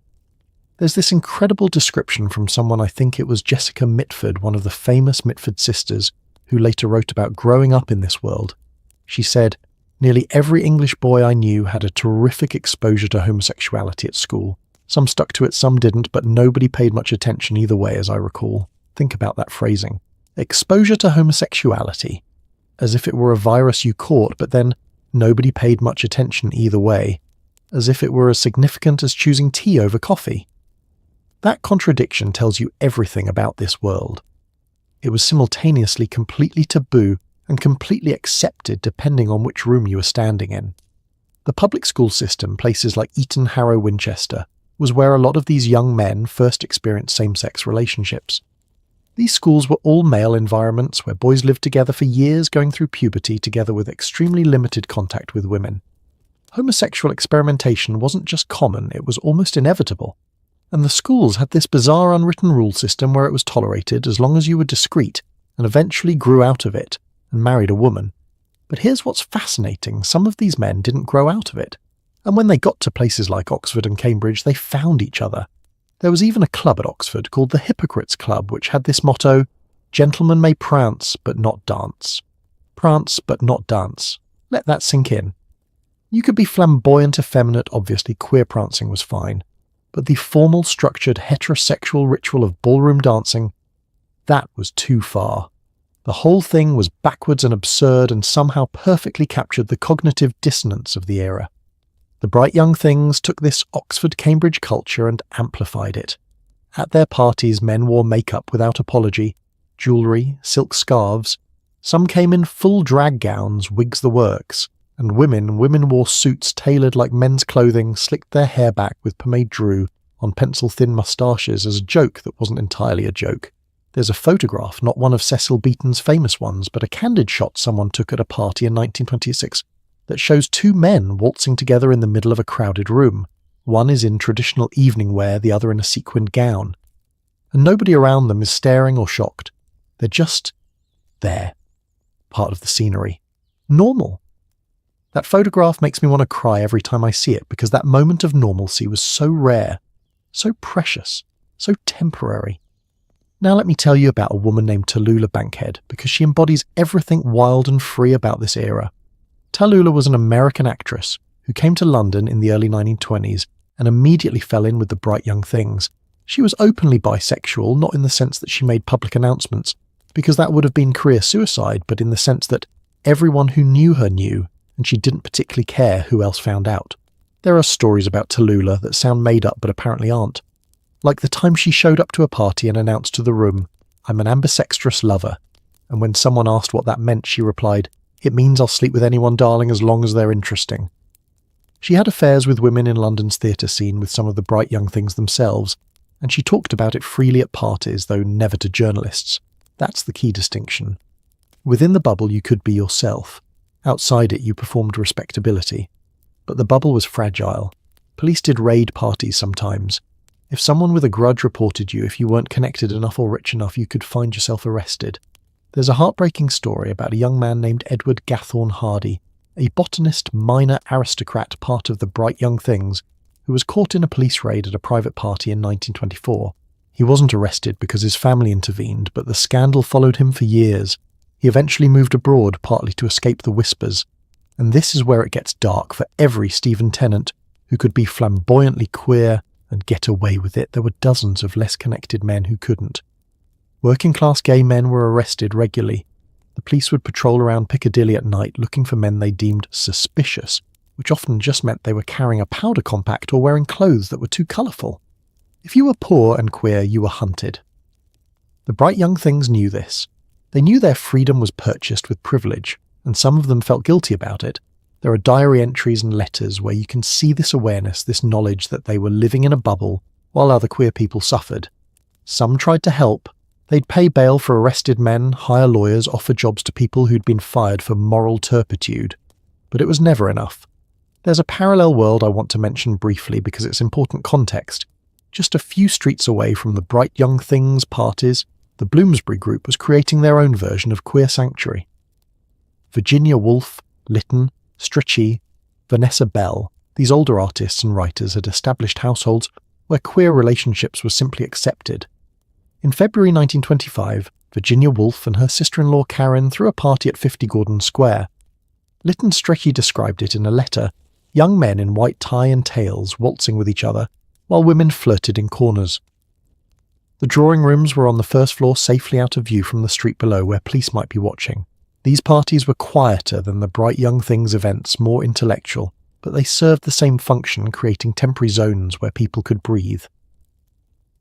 There's this incredible description from someone, I think it was Jessica Mitford, one of the famous Mitford sisters, who later wrote about growing up in this world. She said, "Nearly every English boy I knew had a terrific exposure to homosexuality at school. Some stuck to it, some didn't, but nobody paid much attention either way, as I recall." Think about that phrasing. Exposure to homosexuality. As if it were a virus you caught, but then nobody paid much attention either way. As if it were as significant as choosing tea over coffee. That contradiction tells you everything about this world. It was simultaneously completely taboo and completely accepted depending on which room you were standing in. The public school system, places like Eton, Harrow, Winchester, was where a lot of these young men first experienced same-sex relationships. These schools were all male environments where boys lived together for years, going through puberty together with extremely limited contact with women. Homosexual experimentation wasn't just common, it was almost inevitable. And the schools had this bizarre unwritten rule system where it was tolerated as long as you were discreet, and eventually grew out of it and married a woman. But here's what's fascinating: some of these men didn't grow out of it. And when they got to places like Oxford and Cambridge, they found each other. There was even a club at Oxford called the Hypocrites Club, which had this motto: "Gentlemen may prance, but not dance." Prance, but not dance. Let that sink in. You could be flamboyant, effeminate, obviously queer prancing was fine. But the formal, structured, heterosexual ritual of ballroom dancing, that was too far. The whole thing was backwards and absurd and somehow perfectly captured the cognitive dissonance of the era. The bright young things took this Oxford-Cambridge culture and amplified it. At their parties, men wore makeup without apology, jewellery, silk scarves. Some came in full drag gowns, wigs the works. And women wore suits tailored like men's clothing, slicked their hair back with pomade Drew on pencil-thin moustaches as a joke that wasn't entirely a joke. There's a photograph, not one of Cecil Beaton's famous ones, but a candid shot someone took at a party in 1926 that shows two men waltzing together in the middle of a crowded room. One is in traditional evening wear, the other in a sequined gown. And nobody around them is staring or shocked. They're just there, part of the scenery. Normal. That photograph makes me want to cry every time I see it, because that moment of normalcy was so rare, so precious, so temporary. Now let me tell you about a woman named Tallulah Bankhead, because she embodies everything wild and free about this era. Tallulah was an American actress who came to London in the early 1920s and immediately fell in with the bright young things. She was openly bisexual, not in the sense that she made public announcements, because that would have been career suicide, but in the sense that everyone who knew her knew, and she didn't particularly care who else found out. There are stories about Tallulah that sound made up but apparently aren't. Like the time she showed up to a party and announced to the room, "I'm an ambidextrous lover," and when someone asked what that meant, she replied, It means I'll sleep with anyone, darling, as long as they're interesting. She had affairs with women in London's theatre scene with some of the bright young things themselves, and she talked about it freely at parties, though never to journalists. That's the key distinction. Within the bubble you could be yourself. Outside it you performed respectability. But the bubble was fragile. Police did raid parties sometimes. If someone with a grudge reported you, if you weren't connected enough or rich enough, you could find yourself arrested. There's a heartbreaking story about a young man named Edward Gathorne Hardy, a botanist, minor aristocrat, part of the bright young things, who was caught in a police raid at a private party in 1924. He wasn't arrested because his family intervened, but the scandal followed him for years. He eventually moved abroad, partly to escape the whispers. And this is where it gets dark for every Stephen Tennant who could be flamboyantly queer and get away with it. There were dozens of less connected men who couldn't. Working-class gay men were arrested regularly. The police would patrol around Piccadilly at night looking for men they deemed suspicious, which often just meant they were carrying a powder compact or wearing clothes that were too colourful. If you were poor and queer, you were hunted. The bright young things knew this. They knew their freedom was purchased with privilege, and some of them felt guilty about it. There are diary entries and letters where you can see this awareness, this knowledge that they were living in a bubble while other queer people suffered. Some tried to help. They'd pay bail for arrested men, hire lawyers, offer jobs to people who'd been fired for moral turpitude. But it was never enough. There's a parallel world I want to mention briefly because it's important context. Just a few streets away from the bright young things parties, the Bloomsbury Group was creating their own version of queer sanctuary. Virginia Woolf, Lytton, Strachey, Vanessa Bell, these older artists and writers had established households where queer relationships were simply accepted. In February 1925, Virginia Woolf and her sister-in-law Karen threw a party at 50 Gordon Square. Lytton Strachey described it in a letter: young men in white tie and tails waltzing with each other, while women flirted in corners. The drawing rooms were on the first floor, safely out of view from the street below where police might be watching. These parties were quieter than the bright young things events, more intellectual, but they served the same function, creating temporary zones where people could breathe.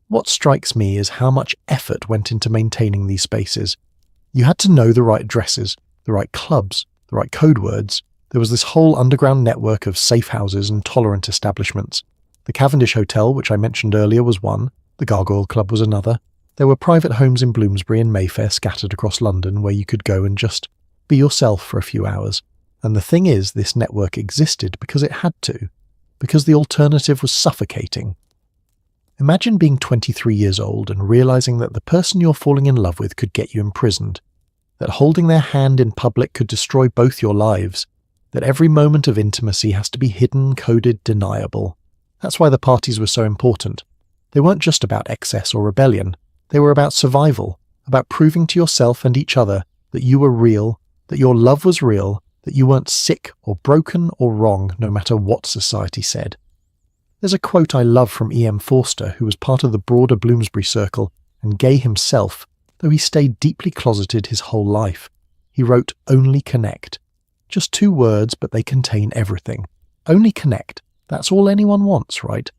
What strikes me is how much effort went into maintaining these spaces. You had to know the right addresses, the right clubs, the right code words. There was this whole underground network of safe houses and tolerant establishments. The Cavendish Hotel, which I mentioned earlier, was one. The Gargoyle Club was another. There were private homes in Bloomsbury and Mayfair scattered across London where you could go and just be yourself for a few hours. And the thing is, this network existed because it had to, because the alternative was suffocating. Imagine being 23 years old and realizing that the person you're falling in love with could get you imprisoned, that holding their hand in public could destroy both your lives, that every moment of intimacy has to be hidden, coded, deniable. That's why the parties were so important. They weren't just about excess or rebellion. They were about survival, about proving to yourself and each other that you were real, that your love was real, that you weren't sick or broken or wrong no matter what society said. There's a quote I love from E.M. Forster, who was part of the broader Bloomsbury circle and gay himself, though he stayed deeply closeted his whole life. He wrote, "Only connect." Just 2 words, but they contain everything. Only connect. That's all anyone wants, right?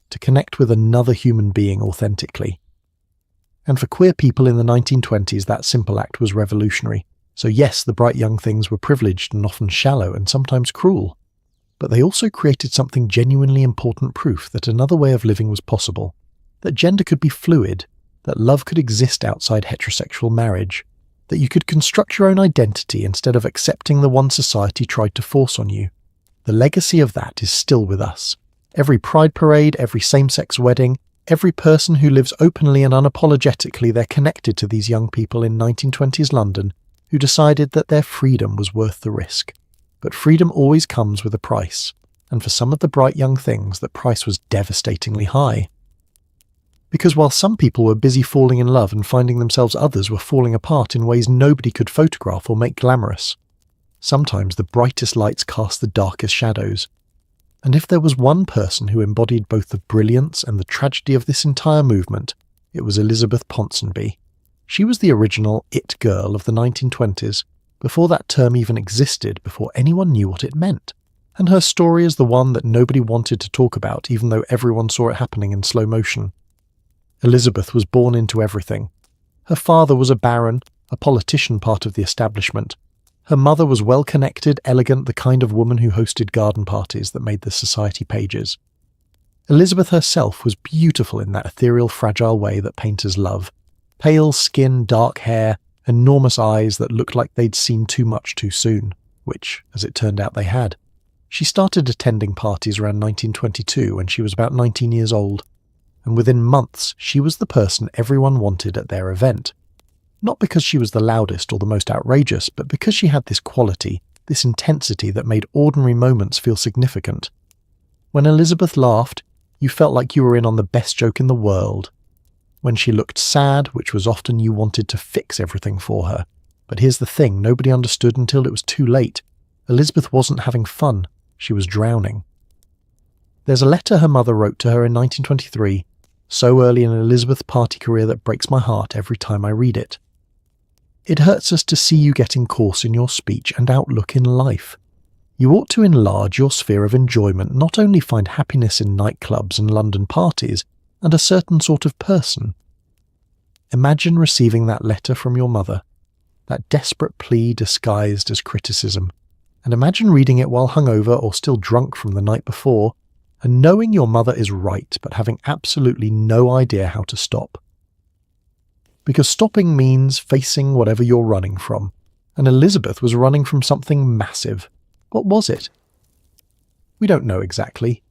To connect with another human being authentically. And for queer people in the 1920s, that simple act was revolutionary. So yes, the bright young things were privileged and often shallow and sometimes cruel. But they also created something genuinely important, proof that another way of living was possible, that gender could be fluid, that love could exist outside heterosexual marriage, that you could construct your own identity instead of accepting the one society tried to force on you. The legacy of that is still with us. Every pride parade, every same-sex wedding, every person who lives openly and unapologetically, they're connected to these young people in 1920s London who decided that their freedom was worth the risk. But freedom always comes with a price, and for some of the bright young things, that price was devastatingly high. Because while some people were busy falling in love and finding themselves, others were falling apart in ways nobody could photograph or make glamorous. Sometimes the brightest lights cast the darkest shadows. And if there was one person who embodied both the brilliance and the tragedy of this entire movement, it was Elizabeth Ponsonby. She was the original it girl of the 1920s, before that term even existed, before anyone knew what it meant. And her story is the one that nobody wanted to talk about, even though everyone saw it happening in slow motion. Elizabeth was born into everything. Her father was a baron, a politician, part of the establishment. Her mother was well-connected, elegant, the kind of woman who hosted garden parties that made the society pages. Elizabeth herself was beautiful in that ethereal, fragile way that painters love. Pale skin, dark hair, enormous eyes that looked like they'd seen too much too soon, which, as it turned out, they had. She started attending parties around 1922 when she was about 19 years old, and within months she was the person everyone wanted at their event. Not because she was the loudest or the most outrageous, but because she had this quality, this intensity that made ordinary moments feel significant. When Elizabeth laughed, you felt like you were in on the best joke in the world. When she looked sad, which was often you wanted to fix everything for her. But here's the thing, nobody understood until it was too late. Elizabeth wasn't having fun, she was drowning. There's a letter her mother wrote to her in 1923, so early in Elizabeth's party career that breaks my heart every time I read it. It hurts us to see you getting coarse in your speech and outlook in life. You ought to enlarge your sphere of enjoyment, not only find happiness in nightclubs and London parties, and a certain sort of person. Imagine receiving that letter from your mother, that desperate plea disguised as criticism, and imagine reading it while hungover or still drunk from the night before, and knowing your mother is right but having absolutely no idea how to stop. Because stopping means facing whatever you're running from, and Elizabeth was running from something massive. What was it? We don't know exactly.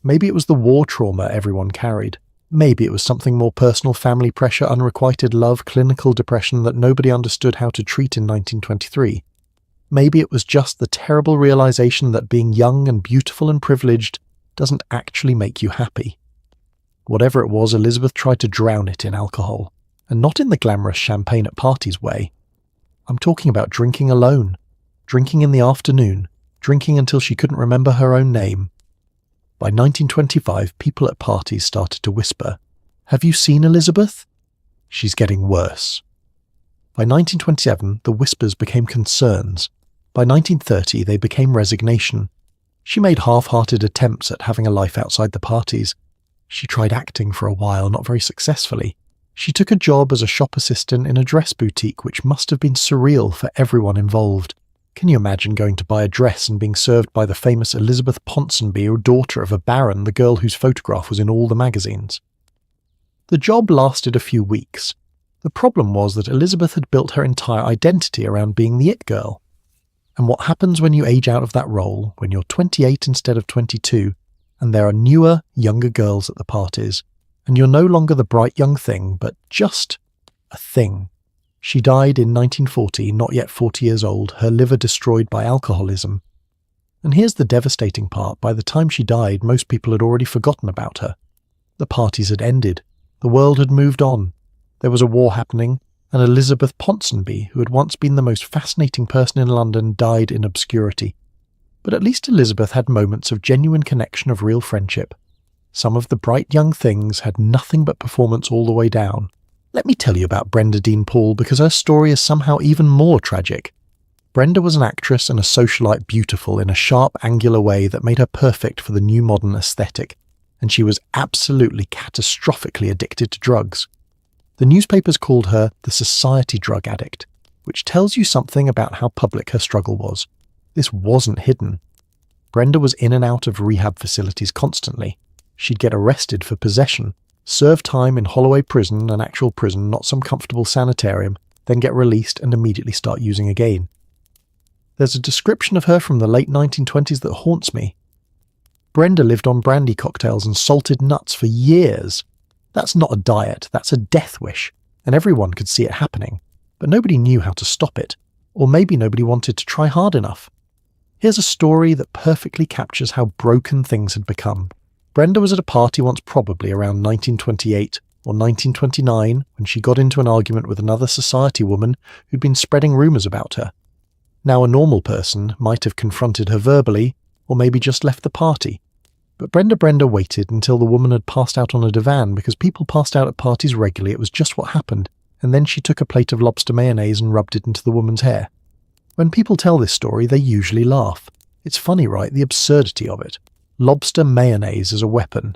Maybe it was the war trauma everyone carried. Maybe it was something more personal, family pressure, unrequited love, clinical depression that nobody understood how to treat in 1923. Maybe it was just the terrible realization that being young and beautiful and privileged doesn't actually make you happy. Whatever it was, Elizabeth tried to drown it in alcohol, and not in the glamorous champagne at parties way. I'm talking about drinking alone, drinking in the afternoon, drinking until she couldn't remember her own name. By 1925, people at parties started to whisper, "Have you seen Elizabeth? She's getting worse." By 1927, the whispers became concerns. By 1930, they became resignation. She made half-hearted attempts at having a life outside the parties. She tried acting for a while, not very successfully. She took a job as a shop assistant in a dress boutique, which must have been surreal for everyone involved. Can you imagine going to buy a dress and being served by the famous Elizabeth Ponsonby, or daughter of a baron, the girl whose photograph was in all the magazines? The job lasted a few weeks. The problem was that Elizabeth had built her entire identity around being the it girl. And what happens when you age out of that role, when you're 28 instead of 22, and there are newer, younger girls at the parties, and you're no longer the bright young thing, but just a thing? She died in 1940, not yet 40 years old, her liver destroyed by alcoholism. And here's the devastating part, by the time she died, most people had already forgotten about her. The parties had ended. The world had moved on. There was a war happening, and Elizabeth Ponsonby, who had once been the most fascinating person in London, died in obscurity. But at least Elizabeth had moments of genuine connection, of real friendship. Some of the bright young things had nothing but performance all the way down. Let me tell you about Brenda Dean Paul, because her story is somehow even more tragic. Brenda was an actress and a socialite, beautiful in a sharp, angular way that made her perfect for the new modern aesthetic, and she was absolutely catastrophically addicted to drugs. The newspapers called her the society drug addict, which tells you something about how public her struggle was. This wasn't hidden. Brenda was in and out of rehab facilities constantly. She'd get arrested for possession, serve time in Holloway Prison, an actual prison, not some comfortable sanitarium, then get released and immediately start using again. There's a description of her from the late 1920s that haunts me. Brenda lived on brandy cocktails and salted nuts for years. That's not a diet, that's a death wish, and everyone could see it happening, but nobody knew how to stop it, or maybe nobody wanted to try hard enough. Here's a story that perfectly captures how broken things had become. Brenda was at a party once, probably around 1928 or 1929, when she got into an argument with another society woman who'd been spreading rumours about her. Now, a normal person might have confronted her verbally, or maybe just left the party. But Brenda waited until the woman had passed out on a divan, because people passed out at parties regularly. It was just what happened. And then she took a plate of lobster mayonnaise and rubbed it into the woman's hair. When people tell this story, they usually laugh. It's funny, right? The absurdity of it. Lobster mayonnaise as a weapon.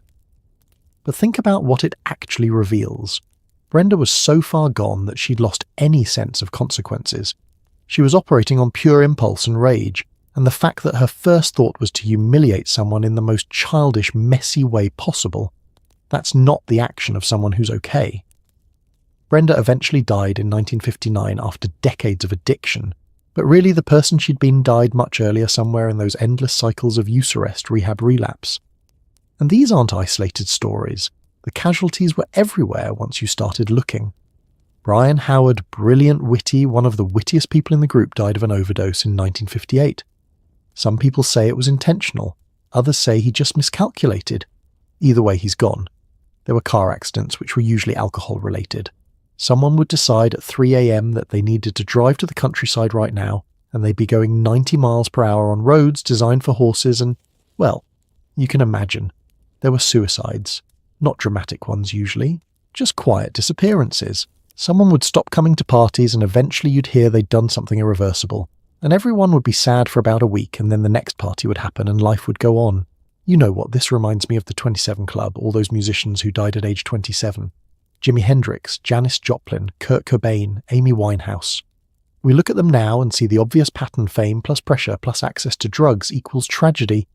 But think about what it actually reveals. Brenda was so far gone that she'd lost any sense of consequences. She was operating on pure impulse and rage, and the fact that her first thought was to humiliate someone in the most childish, messy way possible, that's not the action of someone who's okay. Brenda eventually died in 1959 after decades of addiction, but really the person she'd been died much earlier somewhere in those endless cycles of use arrest, rehab, relapse. And these aren't isolated stories. The casualties were everywhere once you started looking. Brian Howard, brilliant, witty, one of the wittiest people in the group, died of an overdose in 1958. Some people say it was intentional, others say he just miscalculated. Either way, he's gone. There were car accidents which were usually alcohol-related. Someone would decide at 3 a.m. that they needed to drive to the countryside right now, and they'd be going 90 miles per hour on roads designed for horses and, well, you can imagine. There were suicides. Not dramatic ones usually, just quiet disappearances. Someone would stop coming to parties and eventually you'd hear they'd done something irreversible. And everyone would be sad for about a week and then the next party would happen and life would go on. You know what, this reminds me of the 27 Club, all those musicians who died at age 27. Jimi Hendrix, Janis Joplin, Kurt Cobain, Amy Winehouse. We look at them now and see the obvious pattern: fame plus pressure plus access to drugs equals tragedy.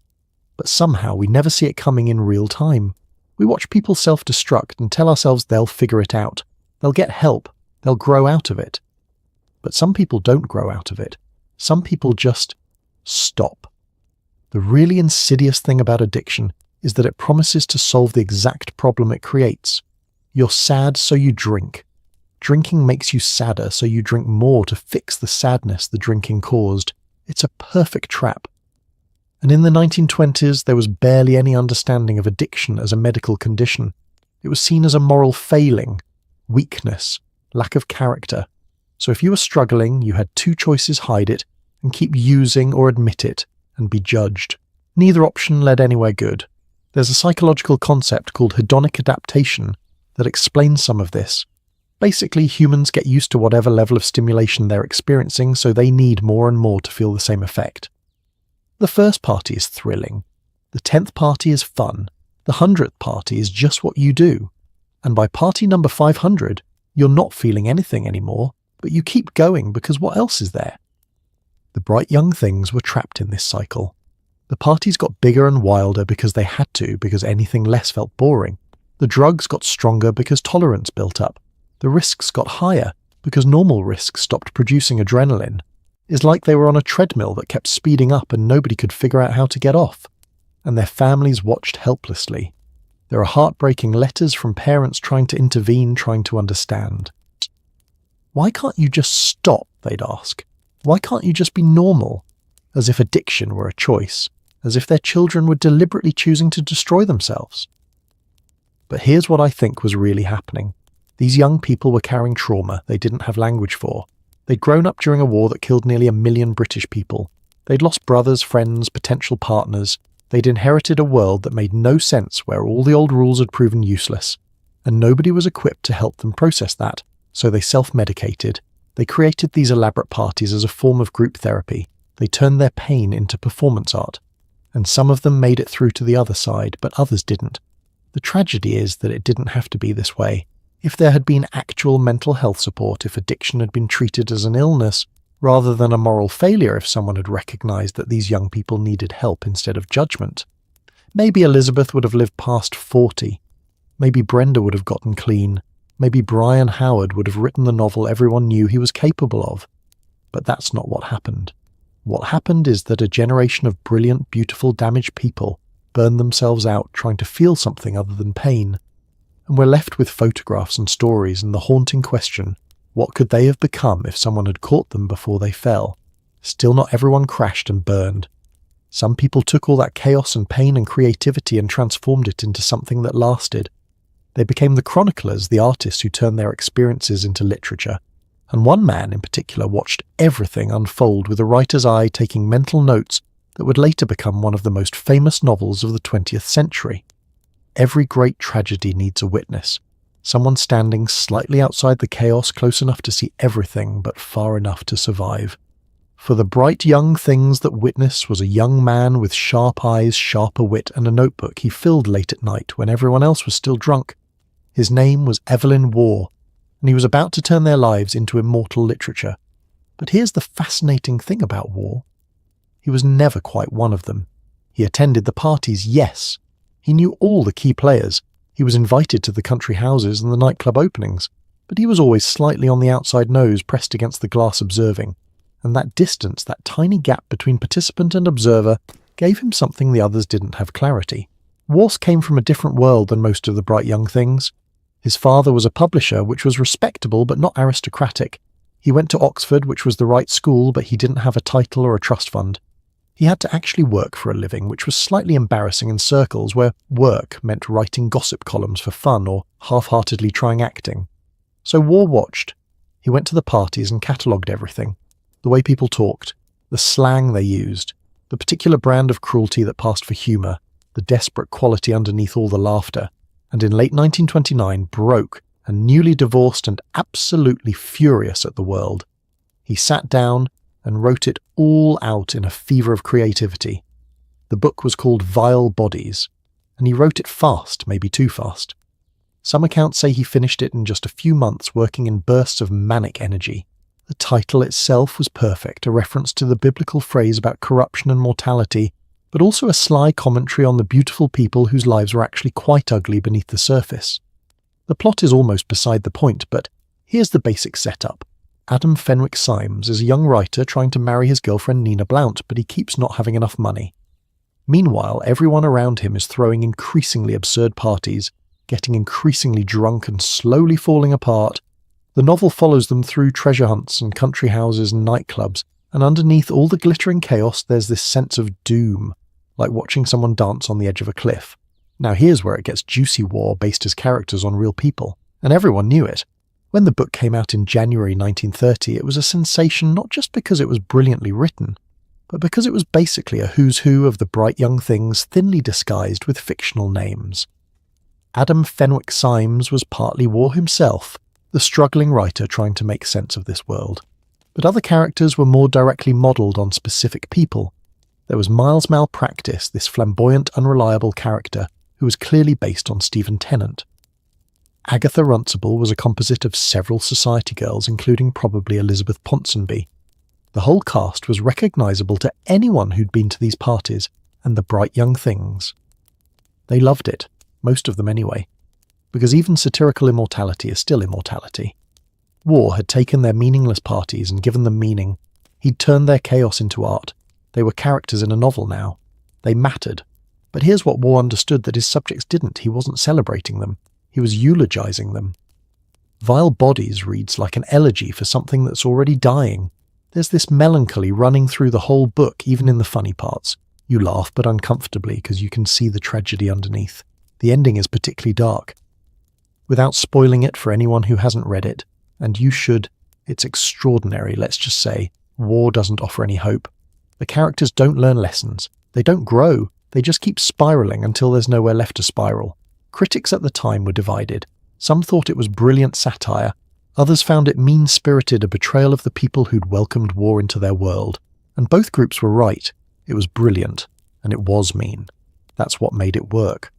But somehow we never see it coming in real time. We watch people self-destruct and tell ourselves they'll figure it out. They'll get help. They'll grow out of it. But some people don't grow out of it. Some people just stop. The really insidious thing about addiction is that it promises to solve the exact problem it creates. You're sad, so you drink. Drinking makes you sadder, so you drink more to fix the sadness the drinking caused. It's a perfect trap. And in the 1920s, there was barely any understanding of addiction as a medical condition. It was seen as a moral failing, weakness, lack of character. So if you were struggling, you had two choices: hide it and keep using, or admit it and be judged. Neither option led anywhere good. There's a psychological concept called hedonic adaptation that explains some of this. Basically, humans get used to whatever level of stimulation they're experiencing, so they need more and more to feel the same effect. The first party is thrilling. The 10th party is fun. The 100th party is just what you do. And by party number 500, you're not feeling anything anymore, but you keep going because what else is there? The bright young things were trapped in this cycle. The parties got bigger and wilder because they had to, because anything less felt boring. The drugs got stronger because tolerance built up. The risks got higher because normal risks stopped producing adrenaline. It's like they were on a treadmill that kept speeding up and nobody could figure out how to get off. And their families watched helplessly. There are heartbreaking letters from parents trying to intervene, trying to understand. Why can't you just stop, they'd ask. Why can't you just be normal? As if addiction were a choice. As if their children were deliberately choosing to destroy themselves. But here's what I think was really happening. These young people were carrying trauma they didn't have language for. They'd grown up during a war that killed nearly 1 million British people. They'd lost brothers, friends, potential partners. They'd inherited a world that made no sense, where all the old rules had proven useless. And nobody was equipped to help them process that, so they self-medicated. They created these elaborate parties as a form of group therapy. They turned their pain into performance art. And some of them made it through to the other side, but others didn't. The tragedy is that it didn't have to be this way. If there had been actual mental health support, if addiction had been treated as an illness, rather than a moral failure, if someone had recognized that these young people needed help instead of judgment, maybe Elizabeth would have lived past 40. Maybe Brenda would have gotten clean. Maybe Brian Howard would have written the novel everyone knew he was capable of. But that's not what happened. What happened is that a generation of brilliant, beautiful, damaged people burned themselves out trying to feel something other than pain. And we're left with photographs and stories and the haunting question, what could they have become if someone had caught them before they fell? Still not everyone crashed and burned. Some people took all that chaos and pain and creativity and transformed it into something that lasted. They became the chroniclers, the artists who turned their experiences into literature. And one man in particular watched everything unfold with a writer's eye, taking mental notes that would later become one of the most famous novels of the 20th century. Every great tragedy needs a witness, someone standing slightly outside the chaos, close enough to see everything but far enough to survive. For the bright young things that witness was a young man with sharp eyes, sharper wit, and a notebook he filled late at night when everyone else was still drunk. His name was Evelyn Waugh, and he was about to turn their lives into immortal literature. But here's the fascinating thing about War. He was never quite one of them. He attended the parties, yes. He knew all the key players. He was invited to the country houses and the nightclub openings. But he was always slightly on the outside nose, pressed against the glass observing. And that distance, that tiny gap between participant and observer, gave him something the others didn't have clarity. Warse came from a different world than most of the bright young things. His father was a publisher, which was respectable but not aristocratic. He went to Oxford, which was the right school, but he didn't have a title or a trust fund. He had to actually work for a living, which was slightly embarrassing in circles where work meant writing gossip columns for fun or half-heartedly trying acting. So War watched. He went to the parties and catalogued everything. The way people talked, the slang they used, the particular brand of cruelty that passed for humour, the desperate quality underneath all the laughter, and in late 1929 broke and newly divorced and absolutely furious at the world. He sat down and wrote it all out in a fever of creativity. The book was called Vile Bodies, and he wrote it fast, maybe too fast. Some accounts say he finished it in just a few months, working in bursts of manic energy. The title itself was perfect, a reference to the biblical phrase about corruption and mortality, but also a sly commentary on the beautiful people whose lives were actually quite ugly beneath the surface. The plot is almost beside the point, but here's the basic setup. Adam Fenwick Symes is a young writer trying to marry his girlfriend Nina Blount, but he keeps not having enough money. Meanwhile, everyone around him is throwing increasingly absurd parties, getting increasingly drunk and slowly falling apart. The novel follows them through treasure hunts and country houses and nightclubs, and underneath all the glittering chaos there's this sense of doom, like watching someone dance on the edge of a cliff. Now here's where it gets juicy. War based his characters on real people, and everyone knew it. When the book came out in January 1930, it was a sensation not just because it was brilliantly written, but because it was basically a who's who of the bright young things thinly disguised with fictional names. Adam Fenwick Symes was partly War himself, the struggling writer trying to make sense of this world. But other characters were more directly modelled on specific people. There was Miles Malpractice, this flamboyant, unreliable character who was clearly based on Stephen Tennant. Agatha Runcible was a composite of several society girls, including probably Elizabeth Ponsonby. The whole cast was recognisable to anyone who'd been to these parties and the bright young things. They loved it, most of them anyway, because even satirical immortality is still immortality. War had taken their meaningless parties and given them meaning. He'd turned their chaos into art. They were characters in a novel now. They mattered. But here's what War understood that his subjects didn't. He wasn't celebrating them. He was eulogizing them. Vile Bodies reads like an elegy for something that's already dying. There's this melancholy running through the whole book, even in the funny parts. You laugh, but uncomfortably, because you can see the tragedy underneath. The ending is particularly dark. Without spoiling it for anyone who hasn't read it, and you should, it's extraordinary, let's just say. War doesn't offer any hope. The characters don't learn lessons. They don't grow. They just keep spiralling until there's nowhere left to spiral. Critics at the time were divided. Some thought it was brilliant satire. Others found it mean-spirited, a betrayal of the people who'd welcomed war into their world. And both groups were right. It was brilliant, and it was mean. That's what made it work.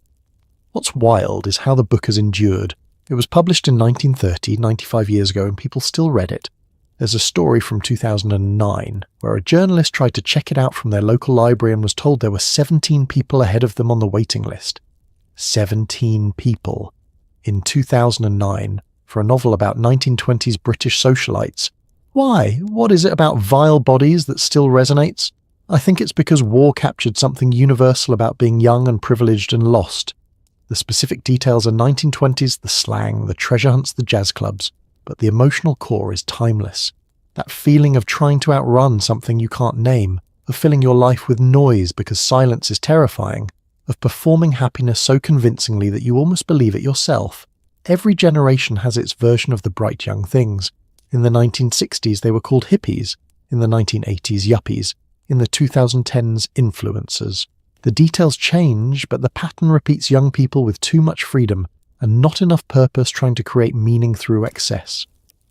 What's wild is how the book has endured. It was published in 1930, 95 years ago, and people still read it. There's a story from 2009 where a journalist tried to check it out from their local library and was told there were 17 people ahead of them on the waiting list. 17 people in 2009 for a novel about 1920s British socialites. Why? What is it about Vile Bodies that still resonates? I think it's because War captured something universal about being young and privileged and lost. The specific details are 1920s, the slang, the treasure hunts, the jazz clubs, but the emotional core is timeless. That feeling of trying to outrun something you can't name, of filling your life with noise because silence is terrifying, of performing happiness so convincingly that you almost believe it yourself. Every generation has its version of the bright young things. In the 1960s they were called hippies, in the 1980s yuppies, in the 2010s influencers. The details change, but the pattern repeats: young people with too much freedom and not enough purpose trying to create meaning through excess.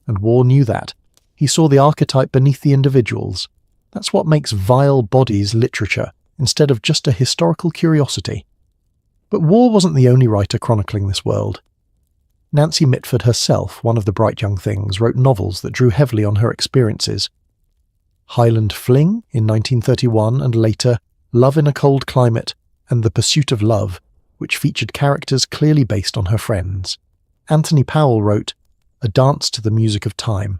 And War knew that. He saw the archetype beneath the individuals. That's what makes Vile Bodies literature, instead of just a historical curiosity. But War wasn't the only writer chronicling this world. Nancy Mitford herself, one of the bright young things, wrote novels that drew heavily on her experiences. Highland Fling in 1931 and later Love in a Cold Climate and The Pursuit of Love, which featured characters clearly based on her friends. Anthony Powell wrote A Dance to the Music of Time,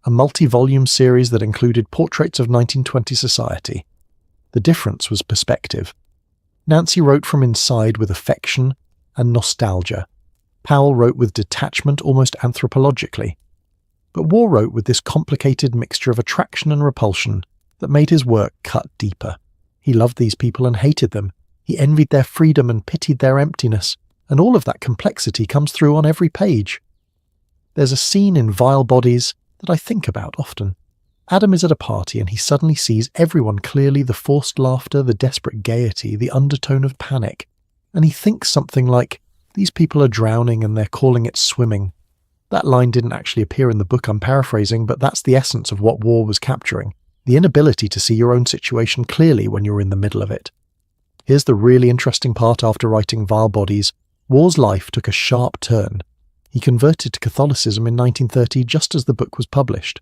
a multi-volume series that included portraits of 1920 society. The difference was perspective. Nancy wrote from inside with affection and nostalgia. Powell wrote with detachment almost anthropologically. But Waugh wrote with this complicated mixture of attraction and repulsion that made his work cut deeper. He loved these people and hated them. He envied their freedom and pitied their emptiness, and all of that complexity comes through on every page. There's a scene in Vile Bodies that I think about often. Adam is at a party and he suddenly sees everyone clearly, the forced laughter, the desperate gaiety, the undertone of panic, and he thinks something like, "These people are drowning and they're calling it swimming." That line didn't actually appear in the book, I'm paraphrasing, but that's the essence of what Waugh was capturing, the inability to see your own situation clearly when you're in the middle of it. Here's the really interesting part. After writing Vile Bodies, Waugh's life took a sharp turn. He converted to Catholicism in 1930 just as the book was published.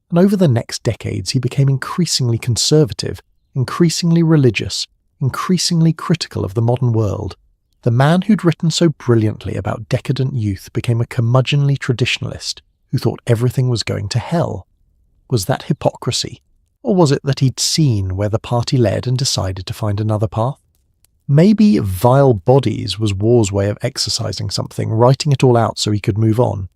And over the next decades he became increasingly conservative, increasingly religious, increasingly critical of the modern world. The man who'd written so brilliantly about decadent youth became a curmudgeonly traditionalist who thought everything was going to hell. Was that hypocrisy? Or was it that he'd seen where the party led and decided to find another path? Maybe Vile Bodies was Waugh's way of exercising something, writing it all out so he could move on.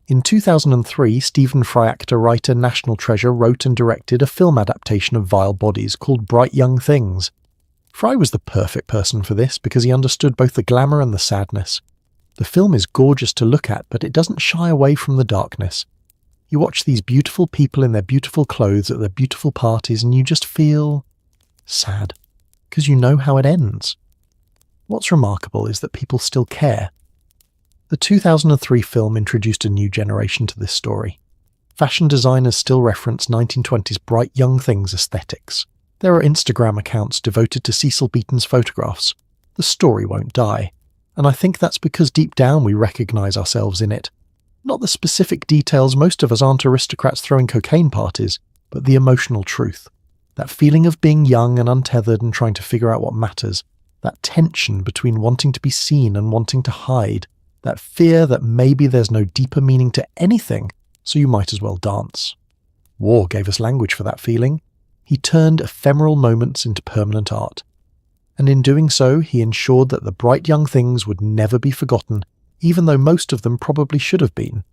In 2003, Stephen Fry actor, writer, national treasure wrote and directed a film adaptation of Vile Bodies called Bright Young Things. Fry was the perfect person for this because he understood both the glamour and the sadness. The film is gorgeous to look at, but it doesn't shy away from the darkness. You watch these beautiful people in their beautiful clothes at their beautiful parties and you just feel sad, because you know how it ends. What's remarkable is that people still care. The 2003 film introduced a new generation to this story. Fashion designers still reference 1920s bright young things aesthetics. There are Instagram accounts devoted to Cecil Beaton's photographs. The story won't die, and I think that's because deep down we recognise ourselves in it. Not the specific details, most of us aren't aristocrats throwing cocaine parties, but the emotional truth. That feeling of being young and untethered and trying to figure out what matters. That tension between wanting to be seen and wanting to hide. That fear that maybe there's no deeper meaning to anything, so you might as well dance. Waugh gave us language for that feeling. He turned ephemeral moments into permanent art. And in doing so, he ensured that the bright young things would never be forgotten, even though most of them probably should have been.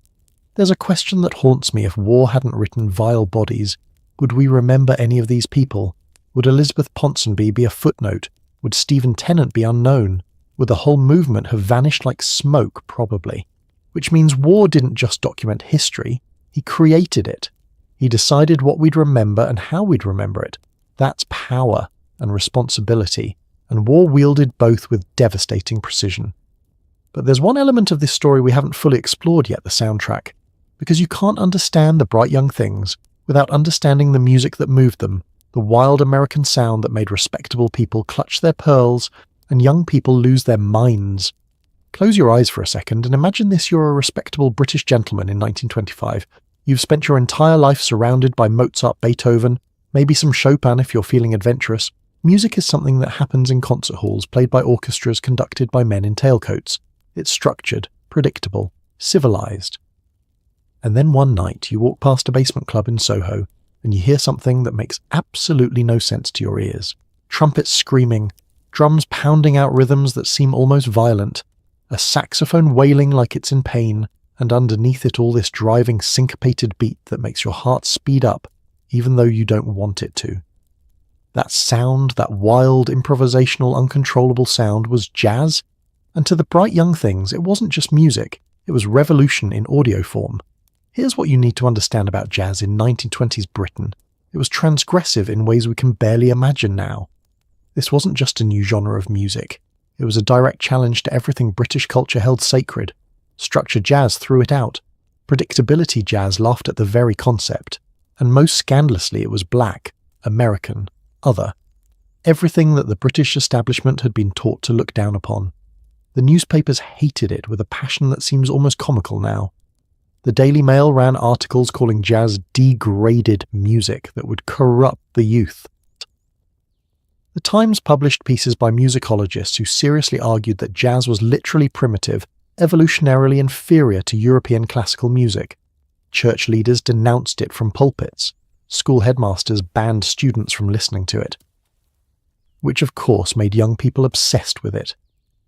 There's a question that haunts me. If Waugh hadn't written Vile Bodies, would we remember any of these people? Would Elizabeth Ponsonby be a footnote? Would Stephen Tennant be unknown? Would the whole movement have vanished like smoke? Probably. Which means Waugh didn't just document history, he created it. He decided what we'd remember and how we'd remember it. That's power and responsibility, and Waugh wielded both with devastating precision. But there's one element of this story we haven't fully explored yet, the soundtrack, because you can't understand the bright young things without understanding the music that moved them, the wild American sound that made respectable people clutch their pearls and young people lose their minds. Close your eyes for a second and imagine this: you're a respectable British gentleman in 1925. You've spent your entire life surrounded by Mozart, Beethoven, maybe some Chopin if you're feeling adventurous. Music is something that happens in concert halls, played by orchestras conducted by men in tailcoats. It's structured, predictable, civilized. And then one night you walk past a basement club in Soho and you hear something that makes absolutely no sense to your ears. Trumpets screaming, drums pounding out rhythms that seem almost violent, a saxophone wailing like it's in pain, and underneath it all this driving syncopated beat that makes your heart speed up even though you don't want it to. That sound, that wild, improvisational, uncontrollable sound, was jazz, and to the bright young things it wasn't just music, it was revolution in audio form. Here's what you need to understand about jazz in 1920s Britain. It was transgressive in ways we can barely imagine now. This wasn't just a new genre of music. It was a direct challenge to everything British culture held sacred. Structured jazz threw it out. Predictability jazz laughed at the very concept. And most scandalously, it was black, American, other. Everything that the British establishment had been taught to look down upon. The newspapers hated it with a passion that seems almost comical now. The The Daily Mail ran articles calling jazz degraded music that would corrupt the youth. The Times published pieces by musicologists who seriously argued that jazz was literally primitive, evolutionarily inferior to European classical music. Church leaders denounced it from pulpits. School headmasters banned students from listening to it. Which of course made young people obsessed with it.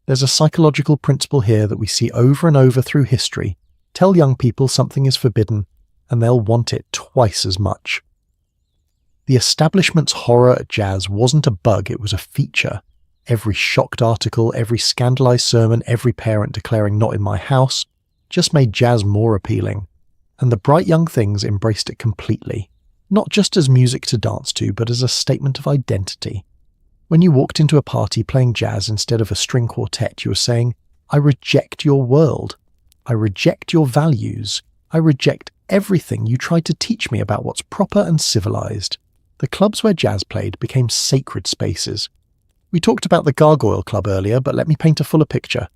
There's a psychological principle here that we see over and over through history. Tell young people something is forbidden, and they'll want it twice as much. The establishment's horror at jazz wasn't a bug, it was a feature. Every shocked article, every scandalized sermon, every parent declaring "not in my house" just made jazz more appealing. And the bright young things embraced it completely, not just as music to dance to, but as a statement of identity. When you walked into a party playing jazz instead of a string quartet, you were saying, "I reject your world. I reject your values. I reject everything you tried to teach me about what's proper and civilized." The clubs where jazz played became sacred spaces. We talked about the Gargoyle Club earlier, but let me paint a fuller picture.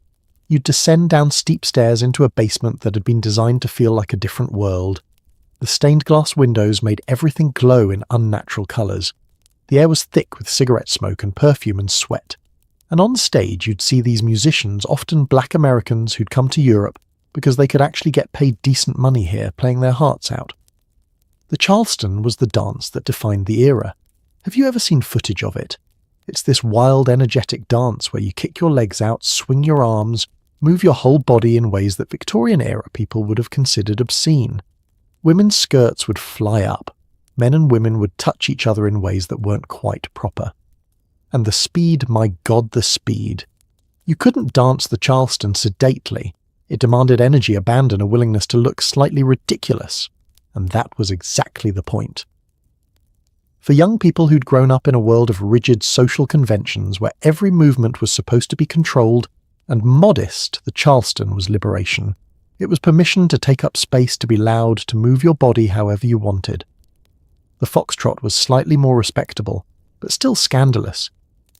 You'd descend down steep stairs into a basement that had been designed to feel like a different world. The stained glass windows made everything glow in unnatural colours. The air was thick with cigarette smoke and perfume and sweat. And on stage you'd see these musicians, often black Americans who'd come to Europe because they could actually get paid decent money here, playing their hearts out. The Charleston was the dance that defined the era. Have you ever seen footage of it? It's this wild, energetic dance where you kick your legs out, swing your arms, move your whole body in ways that Victorian-era people would have considered obscene. Women's skirts would fly up. Men and women would touch each other in ways that weren't quite proper. And the speed, my God, the speed. You couldn't dance the Charleston sedately. It demanded energy, abandon, a willingness to look slightly ridiculous. And that was exactly the point. For young people who'd grown up in a world of rigid social conventions where every movement was supposed to be controlled and modest, the Charleston was liberation. It was permission to take up space, to be loud, to move your body however you wanted. The foxtrot was slightly more respectable, but still scandalous,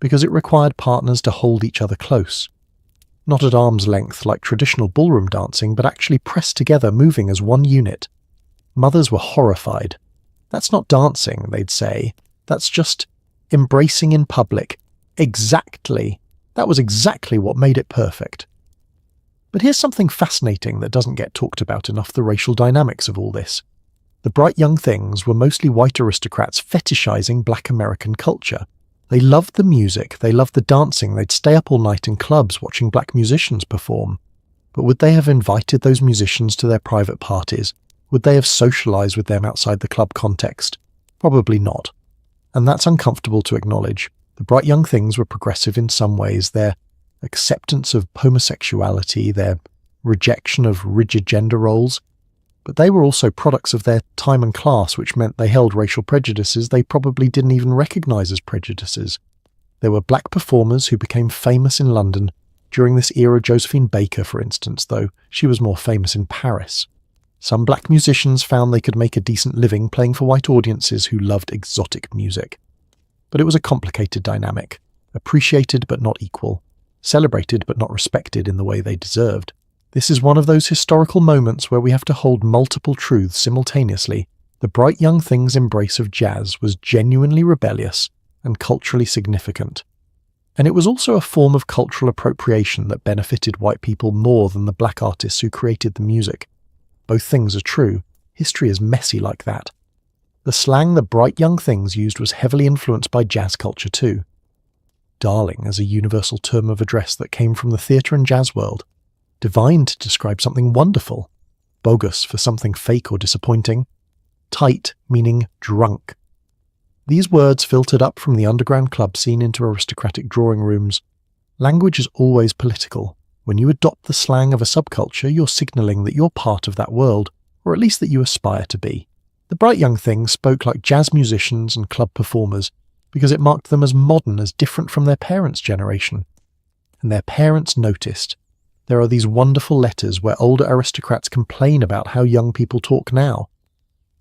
because it required partners to hold each other close. Not at arm's length like traditional ballroom dancing, but actually pressed together, moving as one unit. Mothers were horrified. "That's not dancing," they'd say. "That's just embracing in public." Exactly. That was exactly what made it perfect. But here's something fascinating that doesn't get talked about enough: the racial dynamics of all this. The bright young things were mostly white aristocrats fetishizing black American culture. They loved the music, they loved the dancing, they'd stay up all night in clubs watching black musicians perform. But would they have invited those musicians to their private parties? Would they have socialized with them outside the club context? Probably not. And that's uncomfortable to acknowledge. The bright young things were progressive in some ways. Their acceptance of homosexuality, their rejection of rigid gender roles. But they were also products of their time and class, which meant they held racial prejudices they probably didn't even recognize as prejudices. There were black performers who became famous in London during this era. Josephine Baker, for instance, though she was more famous in Paris. Some black musicians found they could make a decent living playing for white audiences who loved exotic music. But it was a complicated dynamic, appreciated but not equal, celebrated but not respected in the way they deserved. This is one of those historical moments where we have to hold multiple truths simultaneously. The bright young thing's embrace of jazz was genuinely rebellious and culturally significant. And it was also a form of cultural appropriation that benefited white people more than the black artists who created the music. Both things are true. History is messy like that. The slang the bright young things used was heavily influenced by jazz culture too. Darling as a universal term of address that came from the theatre and jazz world. Divine to describe something wonderful. Bogus for something fake or disappointing. Tight meaning drunk. These words filtered up from the underground club scene into aristocratic drawing rooms. Language is always political. When you adopt the slang of a subculture, you're signalling that you're part of that world, or at least that you aspire to be. The bright young things spoke like jazz musicians and club performers because it marked them as modern, as different from their parents' generation. And their parents noticed. There are these wonderful letters where older aristocrats complain about how young people talk now.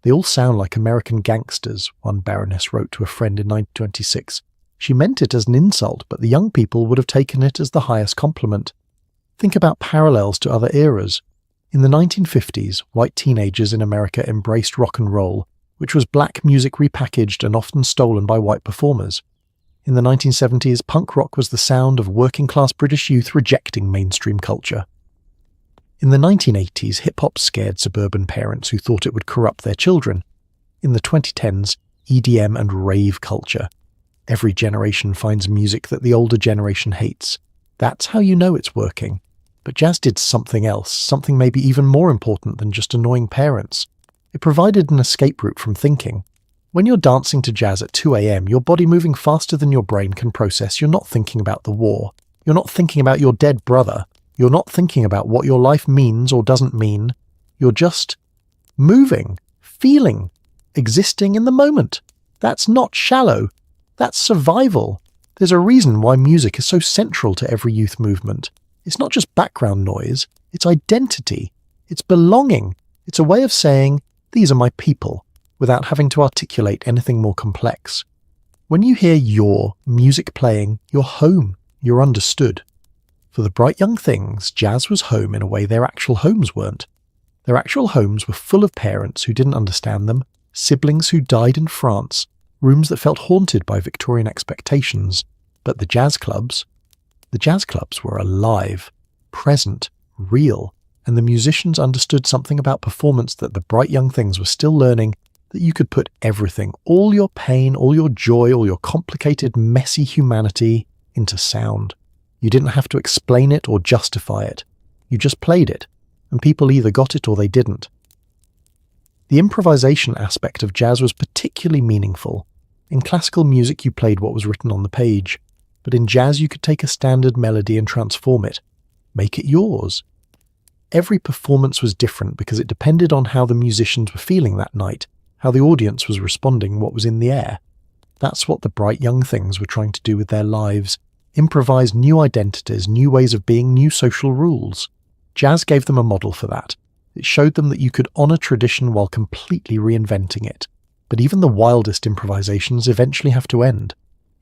They all sound like American gangsters, one baroness wrote to a friend in 1926. She meant it as an insult, but the young people would have taken it as the highest compliment. Think about parallels to other eras. In the 1950s, white teenagers in America embraced rock and roll, which was black music repackaged and often stolen by white performers. In the 1970s, punk rock was the sound of working-class British youth rejecting mainstream culture. In the 1980s, hip-hop scared suburban parents who thought it would corrupt their children. In the 2010s, EDM and rave culture. Every generation finds music that the older generation hates. That's how you know it's working. But jazz did something else, something maybe even more important than just annoying parents. It provided an escape route from thinking. When you're dancing to jazz at 2 a.m., your body moving faster than your brain can process, you're not thinking about the war. You're not thinking about your dead brother. You're not thinking about what your life means or doesn't mean. You're just moving, feeling, existing in the moment. That's not shallow. That's survival. There's a reason why music is so central to every youth movement. It's not just background noise. It's identity. It's belonging. It's a way of saying, these are my people, without having to articulate anything more complex. When you hear your music playing, you're home, you're understood. For the bright young things, jazz was home in a way their actual homes weren't. Their actual homes were full of parents who didn't understand them, siblings who died in France, rooms that felt haunted by Victorian expectations. But the jazz clubs were alive, present, real, and the musicians understood something about performance that the bright young things were still learning, that you could put everything, all your pain, all your joy, all your complicated, messy humanity into sound. You didn't have to explain it or justify it. You just played it, and people either got it or they didn't. The improvisation aspect of jazz was particularly meaningful. In classical music, you played what was written on the page, but in jazz you could take a standard melody and transform it, make it yours. Every performance was different because it depended on how the musicians were feeling that night, how the audience was responding, what was in the air. That's what the bright young things were trying to do with their lives, improvise new identities, new ways of being, new social rules. Jazz gave them a model for that. It showed them that you could honour tradition while completely reinventing it. But even the wildest improvisations eventually have to end.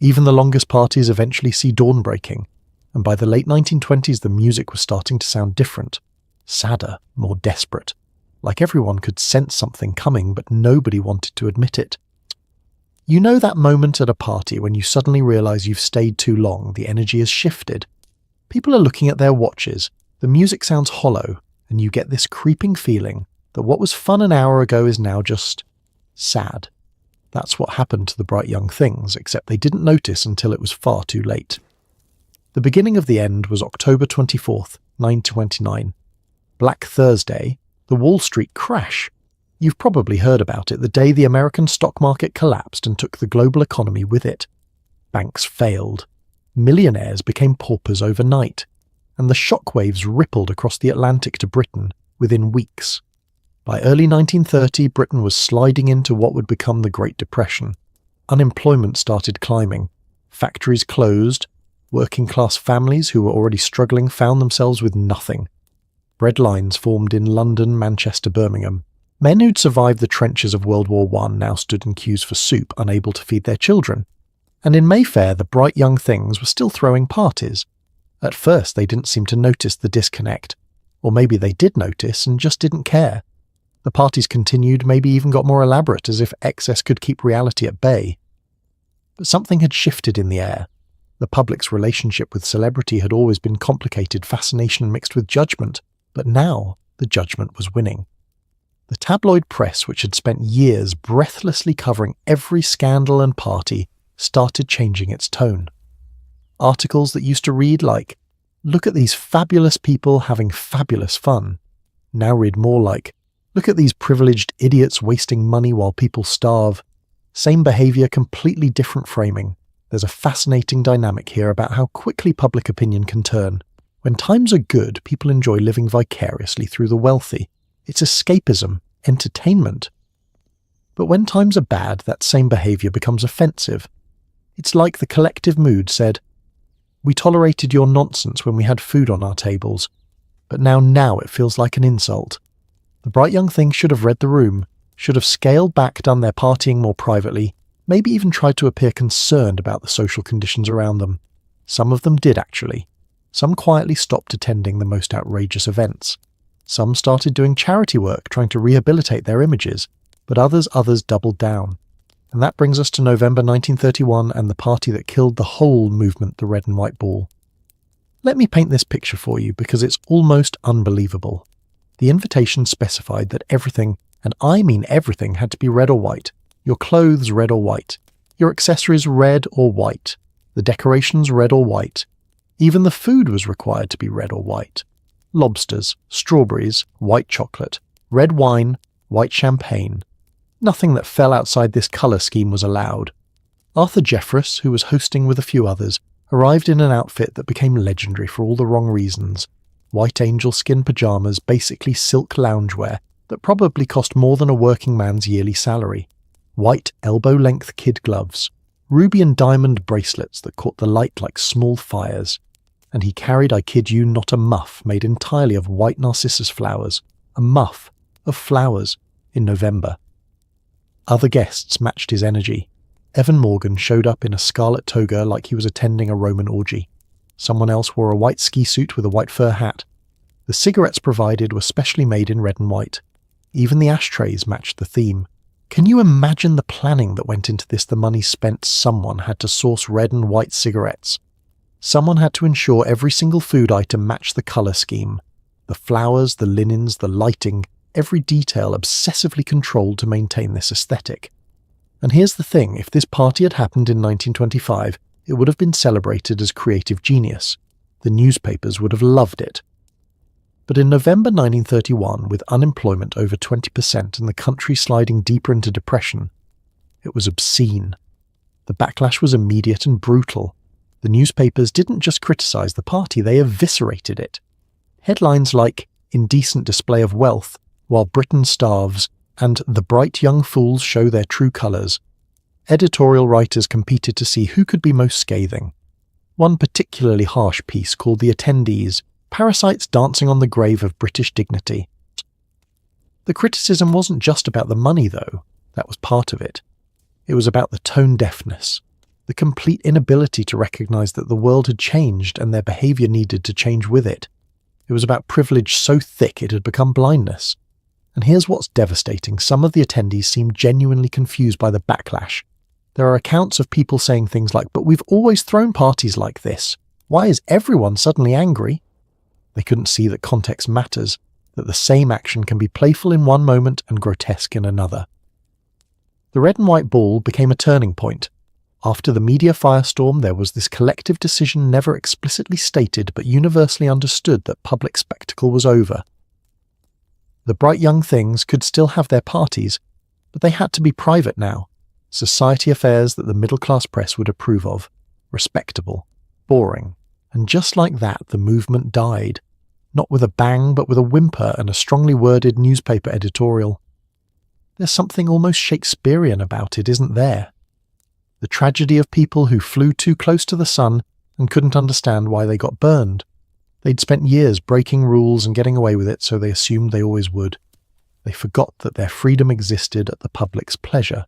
Even the longest parties eventually see dawn breaking. And by the late 1920s, the music was starting to sound different. Sadder, more desperate. Like everyone could sense something coming, but nobody wanted to admit it. You know that moment at a party when you suddenly realise you've stayed too long, the energy has shifted. People are looking at their watches, the music sounds hollow, and you get this creeping feeling that what was fun an hour ago is now just sad. That's what happened to the bright young things, except they didn't notice until it was far too late. The beginning of the end was October 24th, 1929. Black Thursday, the Wall Street crash. You've probably heard about it, the day the American stock market collapsed and took the global economy with it. Banks failed. Millionaires became paupers overnight. And the shockwaves rippled across the Atlantic to Britain within weeks. By early 1930, Britain was sliding into what would become the Great Depression. Unemployment started climbing. Factories closed. Working-class families who were already struggling found themselves with nothing. Bread lines formed in London, Manchester, Birmingham. Men who'd survived the trenches of World War I now stood in queues for soup, unable to feed their children. And in Mayfair, the bright young things were still throwing parties. At first, they didn't seem to notice the disconnect. Or maybe they did notice and just didn't care. The parties continued, maybe even got more elaborate, as if excess could keep reality at bay. But something had shifted in the air. The public's relationship with celebrity had always been complicated, fascination mixed with judgment. But now, the judgment was winning. The tabloid press, which had spent years breathlessly covering every scandal and party, started changing its tone. Articles that used to read like, "Look at these fabulous people having fabulous fun," now read more like, "Look at these privileged idiots wasting money while people starve." Same behaviour, completely different framing. There's a fascinating dynamic here about how quickly public opinion can turn. When times are good, people enjoy living vicariously through the wealthy. It's escapism, entertainment. But when times are bad, that same behaviour becomes offensive. It's like the collective mood said, "We tolerated your nonsense when we had food on our tables, but now it feels like an insult." The bright young things should have read the room, should have scaled back, done their partying more privately, maybe even tried to appear concerned about the social conditions around them. Some of them did actually. Some quietly stopped attending the most outrageous events. Some started doing charity work trying to rehabilitate their images, but others doubled down. And that brings us to November 1931 and the party that killed the whole movement, the Red and White Ball. Let me paint this picture for you because it's almost unbelievable. The invitation specified that everything, and I mean everything, had to be red or white. Your clothes red or white. Your accessories red or white. The decorations red or white. Even the food was required to be red or white. Lobsters, strawberries, white chocolate, red wine, white champagne. Nothing that fell outside this colour scheme was allowed. Arthur Jeffress, who was hosting with a few others, arrived in an outfit that became legendary for all the wrong reasons. White angel skin pyjamas, basically silk loungewear that probably cost more than a working man's yearly salary. White elbow-length kid gloves. Ruby and diamond bracelets that caught the light like small fires. And he carried, I kid you not, a muff made entirely of white narcissus flowers. A muff of flowers in November. Other guests matched his energy. Evan Morgan showed up in a scarlet toga like he was attending a Roman orgy. Someone else wore a white ski suit with a white fur hat. The cigarettes provided were specially made in red and white. Even the ashtrays matched the theme. Can you imagine the planning that went into this? The money spent. Someone had to source red and white cigarettes. Someone had to ensure every single food item matched the colour scheme. The flowers, the linens, the lighting, every detail obsessively controlled to maintain this aesthetic. And here's the thing, if this party had happened in 1925, it would have been celebrated as creative genius. The newspapers would have loved it. But in November 1931, with unemployment over 20% and the country sliding deeper into depression, it was obscene. The backlash was immediate and brutal. The newspapers didn't just criticise the party, they eviscerated it. Headlines like "Indecent Display of Wealth," "While Britain Starves," and "The Bright Young Fools Show Their True Colours." Editorial writers competed to see who could be most scathing. One particularly harsh piece called "The Attendees," Parasites Dancing on the Grave of British Dignity. The criticism wasn't just about the money, though. That was part of it. It was about the tone deafness, the complete inability to recognise that the world had changed and their behaviour needed to change with it. It was about privilege so thick it had become blindness. And here's what's devastating. Some of the attendees seemed genuinely confused by the backlash. There are accounts of people saying things like, "But we've always thrown parties like this. Why is everyone suddenly angry?" They couldn't see that context matters, that the same action can be playful in one moment and grotesque in another. The Red and White Ball became a turning point. After the media firestorm, there was this collective decision never explicitly stated but universally understood that public spectacle was over. The bright young things could still have their parties, but they had to be private now. Society affairs that the middle-class press would approve of. Respectable. Boring. And just like that, the movement died. Not with a bang, but with a whimper and a strongly worded newspaper editorial. There's something almost Shakespearean about it, isn't there? The tragedy of people who flew too close to the sun and couldn't understand why they got burned. They'd spent years breaking rules and getting away with it, so they assumed they always would. They forgot that their freedom existed at the public's pleasure.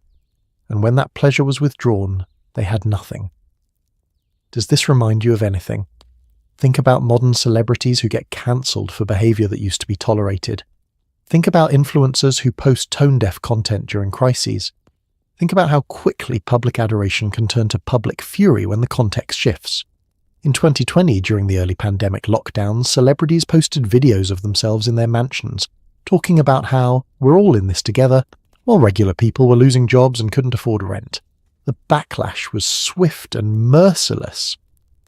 And when that pleasure was withdrawn, they had nothing. Does this remind you of anything? Think about modern celebrities who get cancelled for behaviour that used to be tolerated. Think about influencers who post tone-deaf content during crises. Think about how quickly public adoration can turn to public fury when the context shifts. In 2020, during the early pandemic lockdowns, celebrities posted videos of themselves in their mansions, talking about how we're all in this together, while regular people were losing jobs and couldn't afford rent. The backlash was swift and merciless.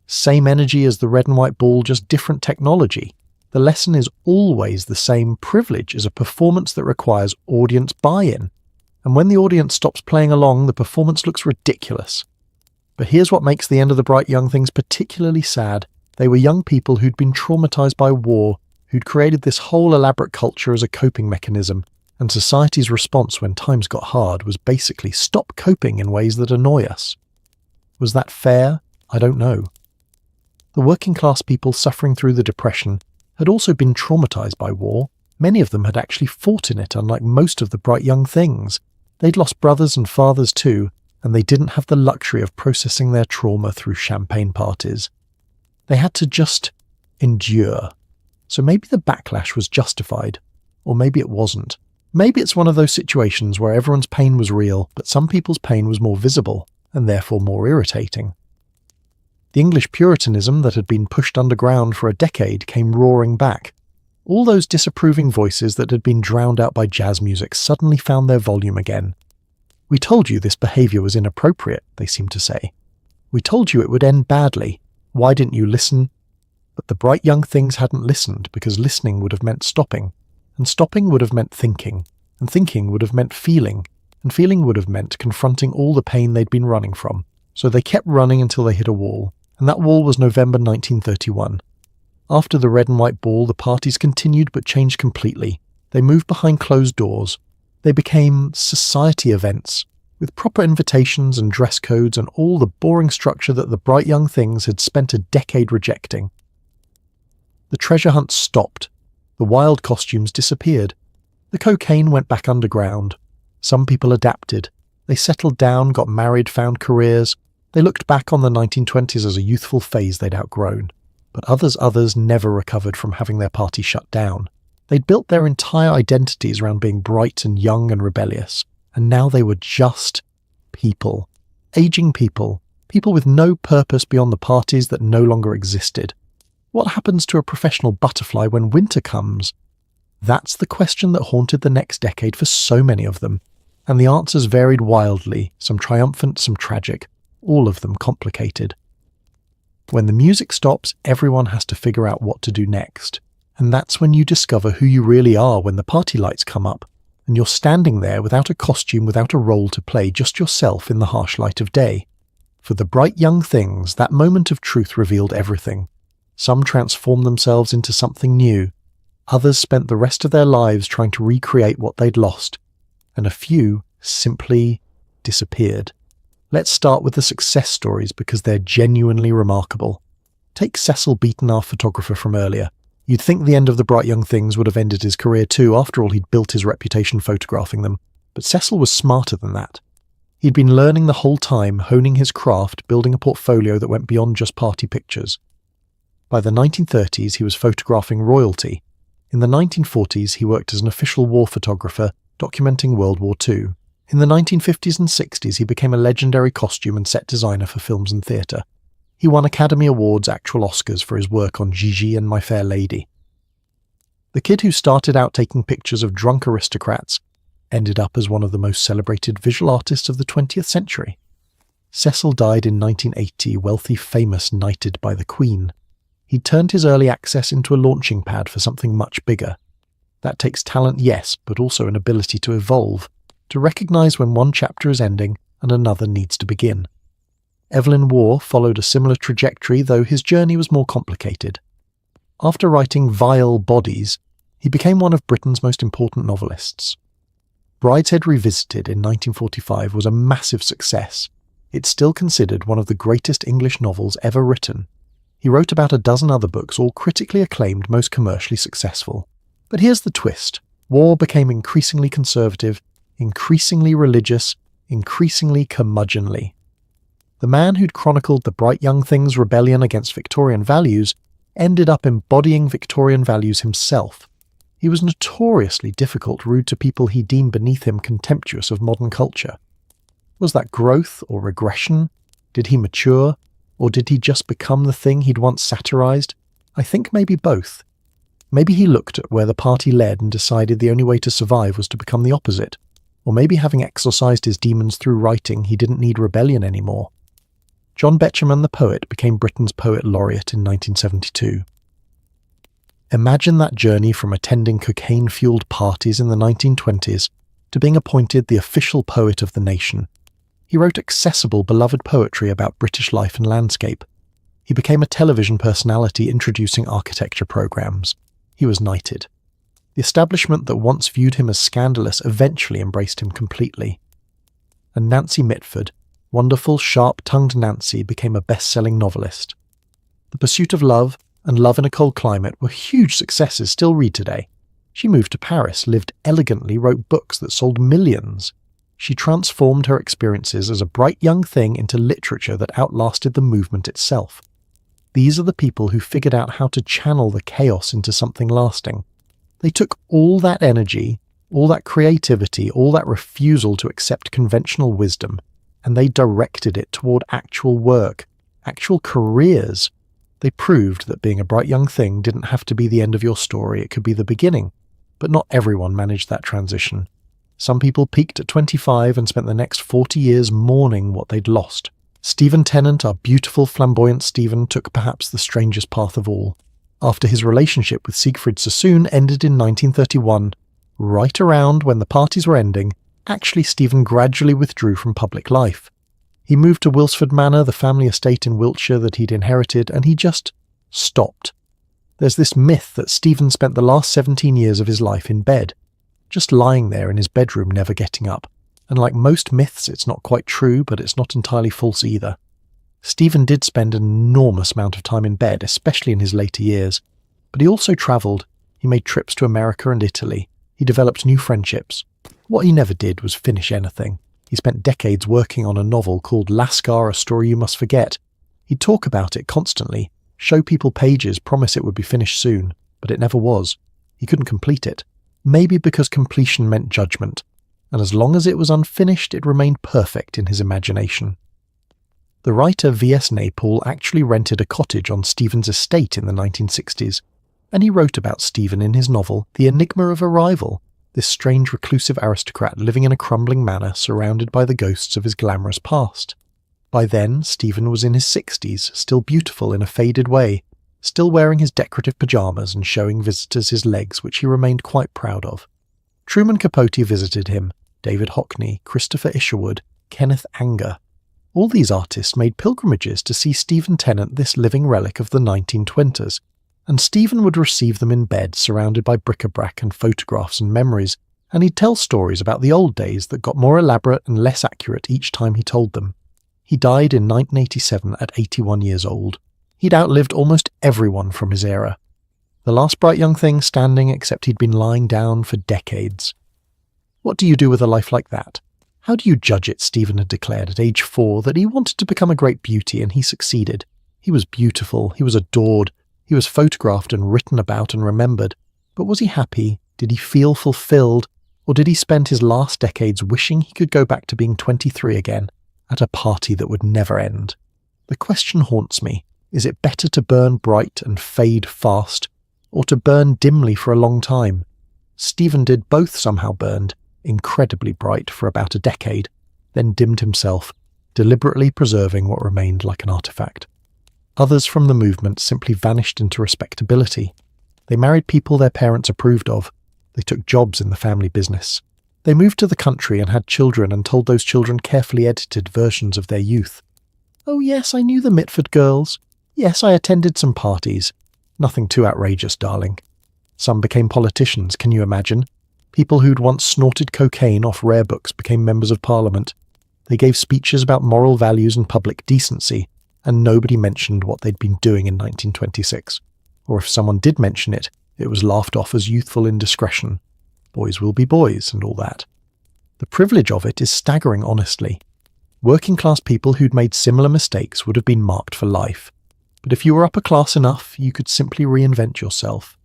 Same energy as the Red and White Ball, just different technology. The lesson is always the same. Privilege is a performance that requires audience buy-in. And when the audience stops playing along, the performance looks ridiculous. But here's what makes the end of the Bright Young Things particularly sad. They were young people who'd been traumatized by war, who'd created this whole elaborate culture as a coping mechanism, and society's response when times got hard was basically stop coping in ways that annoy us. Was that fair? I don't know. The working class people suffering through the Depression had also been traumatized by war. Many of them had actually fought in it, unlike most of the Bright Young Things. They'd lost brothers and fathers too, and they didn't have the luxury of processing their trauma through champagne parties. They had to just endure. So maybe the backlash was justified, or maybe it wasn't. Maybe it's one of those situations where everyone's pain was real, but some people's pain was more visible, and therefore more irritating. The English Puritanism that had been pushed underground for a decade came roaring back. All those disapproving voices that had been drowned out by jazz music suddenly found their volume again. "We told you this behaviour was inappropriate," they seemed to say. "We told you it would end badly. Why didn't you listen?" But the bright young things hadn't listened, because listening would have meant stopping, and stopping would have meant thinking, and thinking would have meant feeling, and feeling would have meant confronting all the pain they'd been running from. So they kept running until they hit a wall, and that wall was November 1931. After the red and white ball, the parties continued but changed completely. They moved behind closed doors. They became society events, with proper invitations and dress codes and all the boring structure that the bright young things had spent a decade rejecting. The treasure hunt stopped. The wild costumes disappeared. The cocaine went back underground. Some people adapted. They settled down, got married, found careers. They looked back on the 1920s as a youthful phase they'd outgrown. But others never recovered from having their party shut down. They'd built their entire identities around being bright and young and rebellious. And now they were just people. Aging people. People with no purpose beyond the parties that no longer existed. What happens to a professional butterfly when winter comes? That's the question that haunted the next decade for so many of them. And the answers varied wildly, some triumphant, some tragic, all of them complicated. When the music stops, everyone has to figure out what to do next. And that's when you discover who you really are when the party lights come up, and you're standing there without a costume, without a role to play, just yourself in the harsh light of day. For the bright young things, that moment of truth revealed everything. Some transformed themselves into something new. Others spent the rest of their lives trying to recreate what they'd lost. And a few simply disappeared. Let's start with the success stories because they're genuinely remarkable. Take Cecil Beaton, our photographer from earlier. You'd think the end of the bright young things would have ended his career too. After all, he'd built his reputation photographing them. But Cecil was smarter than that. He'd been learning the whole time, honing his craft, building a portfolio that went beyond just party pictures. By the 1930s, he was photographing royalty. In the 1940s, he worked as an official war photographer, documenting World War II. In the 1950s and 60s, he became a legendary costume and set designer for films and theatre. He won Academy Awards, actual Oscars, for his work on Gigi and My Fair Lady. The kid who started out taking pictures of drunk aristocrats ended up as one of the most celebrated visual artists of the 20th century. Cecil died in 1980, wealthy, famous, knighted by the Queen. He'd turned his early access into a launching pad for something much bigger. That takes talent, yes, but also an ability to evolve, to recognise when one chapter is ending and another needs to begin. Evelyn Waugh followed a similar trajectory, though his journey was more complicated. After writing Vile Bodies, he became one of Britain's most important novelists. Brideshead Revisited in 1945 was a massive success. It's still considered one of the greatest English novels ever written. He wrote about a dozen other books, all critically acclaimed, most commercially successful. But here's the twist. Waugh became increasingly conservative, increasingly religious, increasingly curmudgeonly. The man who'd chronicled the bright young thing's rebellion against Victorian values ended up embodying Victorian values himself. He was notoriously difficult, rude to people he deemed beneath him, contemptuous of modern culture. Was that growth or regression? Did he mature? Or did he just become the thing he'd once satirized? I think maybe both. Maybe he looked at where the party led and decided the only way to survive was to become the opposite. Or maybe having exorcised his demons through writing, he didn't need rebellion anymore. John Betjeman the poet became Britain's Poet Laureate in 1972. Imagine that journey from attending cocaine-fueled parties in the 1920s to being appointed the official poet of the nation. He wrote accessible, beloved poetry about British life and landscape. He became a television personality introducing architecture programs. He was knighted. The establishment that once viewed him as scandalous eventually embraced him completely. And Nancy Mitford, wonderful, sharp-tongued Nancy, became a best-selling novelist. The Pursuit of Love and Love in a Cold Climate were huge successes still read today. She moved to Paris, lived elegantly, wrote books that sold millions. She transformed her experiences as a bright young thing into literature that outlasted the movement itself. These are the people who figured out how to channel the chaos into something lasting. They took all that energy, all that creativity, all that refusal to accept conventional wisdom, and they directed it toward actual work, actual careers. They proved that being a bright young thing didn't have to be the end of your story, it could be the beginning. But not everyone managed that transition. Some people peaked at 25 and spent the next 40 years mourning what they'd lost. Stephen Tennant, our beautiful, flamboyant Stephen, took perhaps the strangest path of all. After his relationship with Siegfried Sassoon ended in 1931, right around when the parties were ending, actually Stephen gradually withdrew from public life. He moved to Wilsford Manor, the family estate in Wiltshire that he'd inherited, and he just stopped. There's this myth that Stephen spent the last 17 years of his life in bed, just lying there in his bedroom, never getting up. And like most myths, it's not quite true, but it's not entirely false either. Stephen did spend an enormous amount of time in bed, especially in his later years. But he also travelled. He made trips to America and Italy. He developed new friendships. What he never did was finish anything. He spent decades working on a novel called Lascar, A Story You Must Forget. He'd talk about it constantly, show people pages, promise it would be finished soon, but it never was. He couldn't complete it. Maybe because completion meant judgment. And as long as it was unfinished, it remained perfect in his imagination. The writer V.S. Naipaul actually rented a cottage on Stephen's estate in the 1960s, and he wrote about Stephen in his novel The Enigma of Arrival, this strange reclusive aristocrat living in a crumbling manor surrounded by the ghosts of his glamorous past. By then, Stephen was in his 60s, still beautiful in a faded way, still wearing his decorative pyjamas and showing visitors his legs, which he remained quite proud of. Truman Capote visited him, David Hockney, Christopher Isherwood, Kenneth Anger. All these artists made pilgrimages to see Stephen Tennant, this living relic of the 1920s, and Stephen would receive them in bed, surrounded by bric-a-brac and photographs and memories, and he'd tell stories about the old days that got more elaborate and less accurate each time he told them. He died in 1987 at 81 years old. He'd outlived almost everyone from his era. The last bright young thing standing, except he'd been lying down for decades. What do you do with a life like that? How do you judge it? Stephen had declared at age 4 that he wanted to become a great beauty, and he succeeded. He was beautiful, he was adored, he was photographed and written about and remembered. But was he happy? Did he feel fulfilled? Or did he spend his last decades wishing he could go back to being 23 again, at a party that would never end? The question haunts me. Is it better to burn bright and fade fast, or to burn dimly for a long time? Stephen did both. Somehow burned incredibly bright for about a decade, then dimmed himself, deliberately preserving what remained like an artifact. Others from the movement simply vanished into respectability. They married people their parents approved of. They took jobs in the family business. They moved to the country and had children and told those children carefully edited versions of their youth. Oh yes, I knew the Mitford girls. Yes, I attended some parties. Nothing too outrageous, darling. Some became politicians, can you imagine? People who'd once snorted cocaine off rare books became members of parliament. They gave speeches about moral values and public decency, and nobody mentioned what they'd been doing in 1926. Or if someone did mention it, it was laughed off as youthful indiscretion. Boys will be boys and all that. The privilege of it is staggering, honestly. Working-class people who'd made similar mistakes would have been marked for life. But if you were upper class enough, you could simply reinvent yourself.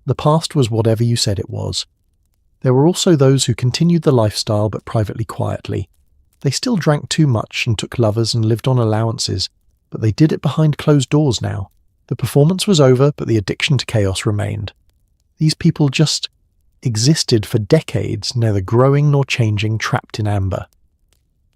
The past was whatever you said it was. There were also those who continued the lifestyle but privately quietly. They still drank too much and took lovers and lived on allowances, but they did it behind closed doors now. The performance was over, but the addiction to chaos remained. These people just existed for decades, neither growing nor changing, trapped in amber.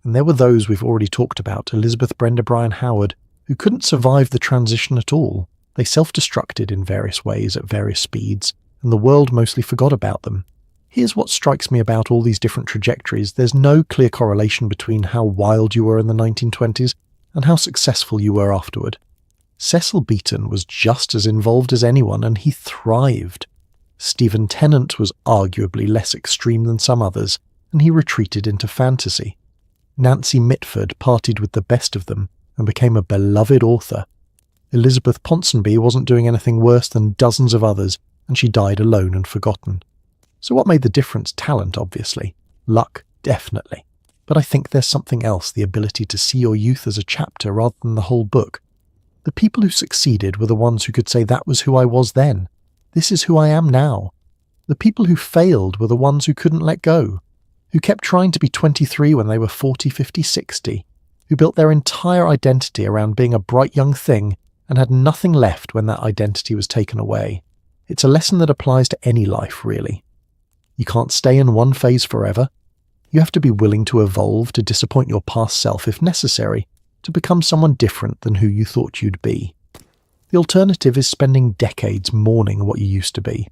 And there were those we've already talked about, Elizabeth Brenda Bryan Howard, who couldn't survive the transition at all. They self-destructed in various ways at various speeds, and the world mostly forgot about them. Here's what strikes me about all these different trajectories. There's no clear correlation between how wild you were in the 1920s and how successful you were afterward. Cecil Beaton was just as involved as anyone, and he thrived. Stephen Tennant was arguably less extreme than some others, and he retreated into fantasy. Nancy Mitford partied with the best of them and became a beloved author. Elizabeth Ponsonby wasn't doing anything worse than dozens of others, and she died alone and forgotten. So what made the difference? Talent, obviously. Luck, definitely. But I think there's something else, the ability to see your youth as a chapter rather than the whole book. The people who succeeded were the ones who could say that was who I was then. This is who I am now. The people who failed were the ones who couldn't let go, who kept trying to be 23 when they were 40, 50, 60, who built their entire identity around being a bright young thing and had nothing left when that identity was taken away. It's a lesson that applies to any life, really. You can't stay in one phase forever. You have to be willing to evolve, to disappoint your past self if necessary, to become someone different than who you thought you'd be. The alternative is spending decades mourning what you used to be.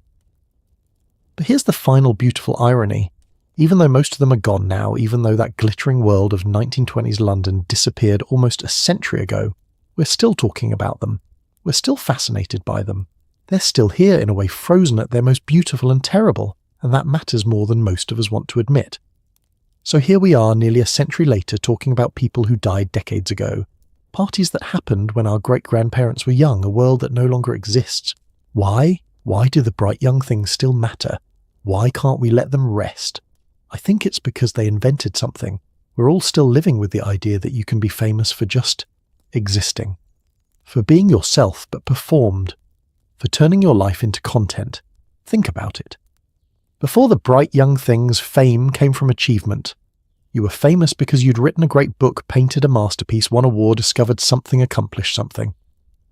But here's the final beautiful irony. Even though most of them are gone now, even though that glittering world of 1920s London disappeared almost a century ago, we're still talking about them. We're still fascinated by them. They're still here in a way frozen at their most beautiful and terrible, and that matters more than most of us want to admit. So here we are nearly a century later talking about people who died decades ago, parties that happened when our great-grandparents were young, a world that no longer exists. Why? Why do the bright young things still matter? Why can't we let them rest? I think it's because they invented something. We're all still living with the idea that you can be famous for just existing, for being yourself but performed, for turning your life into content. Think about it. Before the bright young things, fame came from achievement. You were famous because you'd written a great book, painted a masterpiece, won a war, discovered something, accomplished something.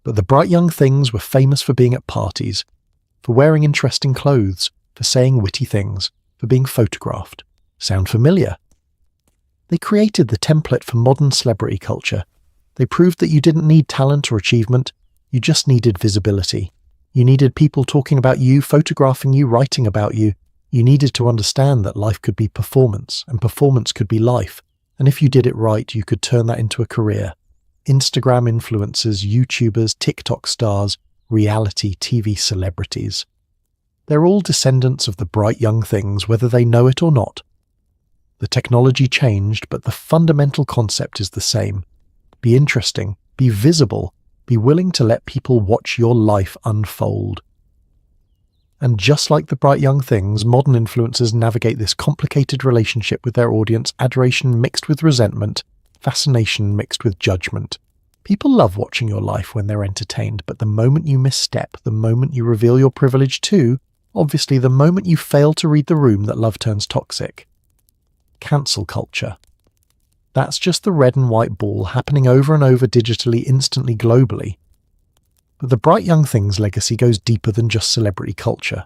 But the bright young things were famous for being at parties, for wearing interesting clothes, for saying witty things, for being photographed. Sound familiar? They created the template for modern celebrity culture. They proved that you didn't need talent or achievement, you just needed visibility. You needed people talking about you, photographing you, writing about you. You needed to understand that life could be performance, and performance could be life, and if you did it right, you could turn that into a career. Instagram influencers, YouTubers, TikTok stars, reality TV celebrities. They're all descendants of the bright young things, whether they know it or not. The technology changed, but the fundamental concept is the same. Be interesting, be visible, be willing to let people watch your life unfold. And just like the bright young things, modern influencers navigate this complicated relationship with their audience, adoration mixed with resentment, fascination mixed with judgment. People love watching your life when they're entertained, but the moment you misstep, the moment you reveal your privilege too, obviously the moment you fail to read the room, that love turns toxic. Cancel culture. That's just the red and white ball happening over and over digitally, instantly, globally. But the bright young things legacy goes deeper than just celebrity culture.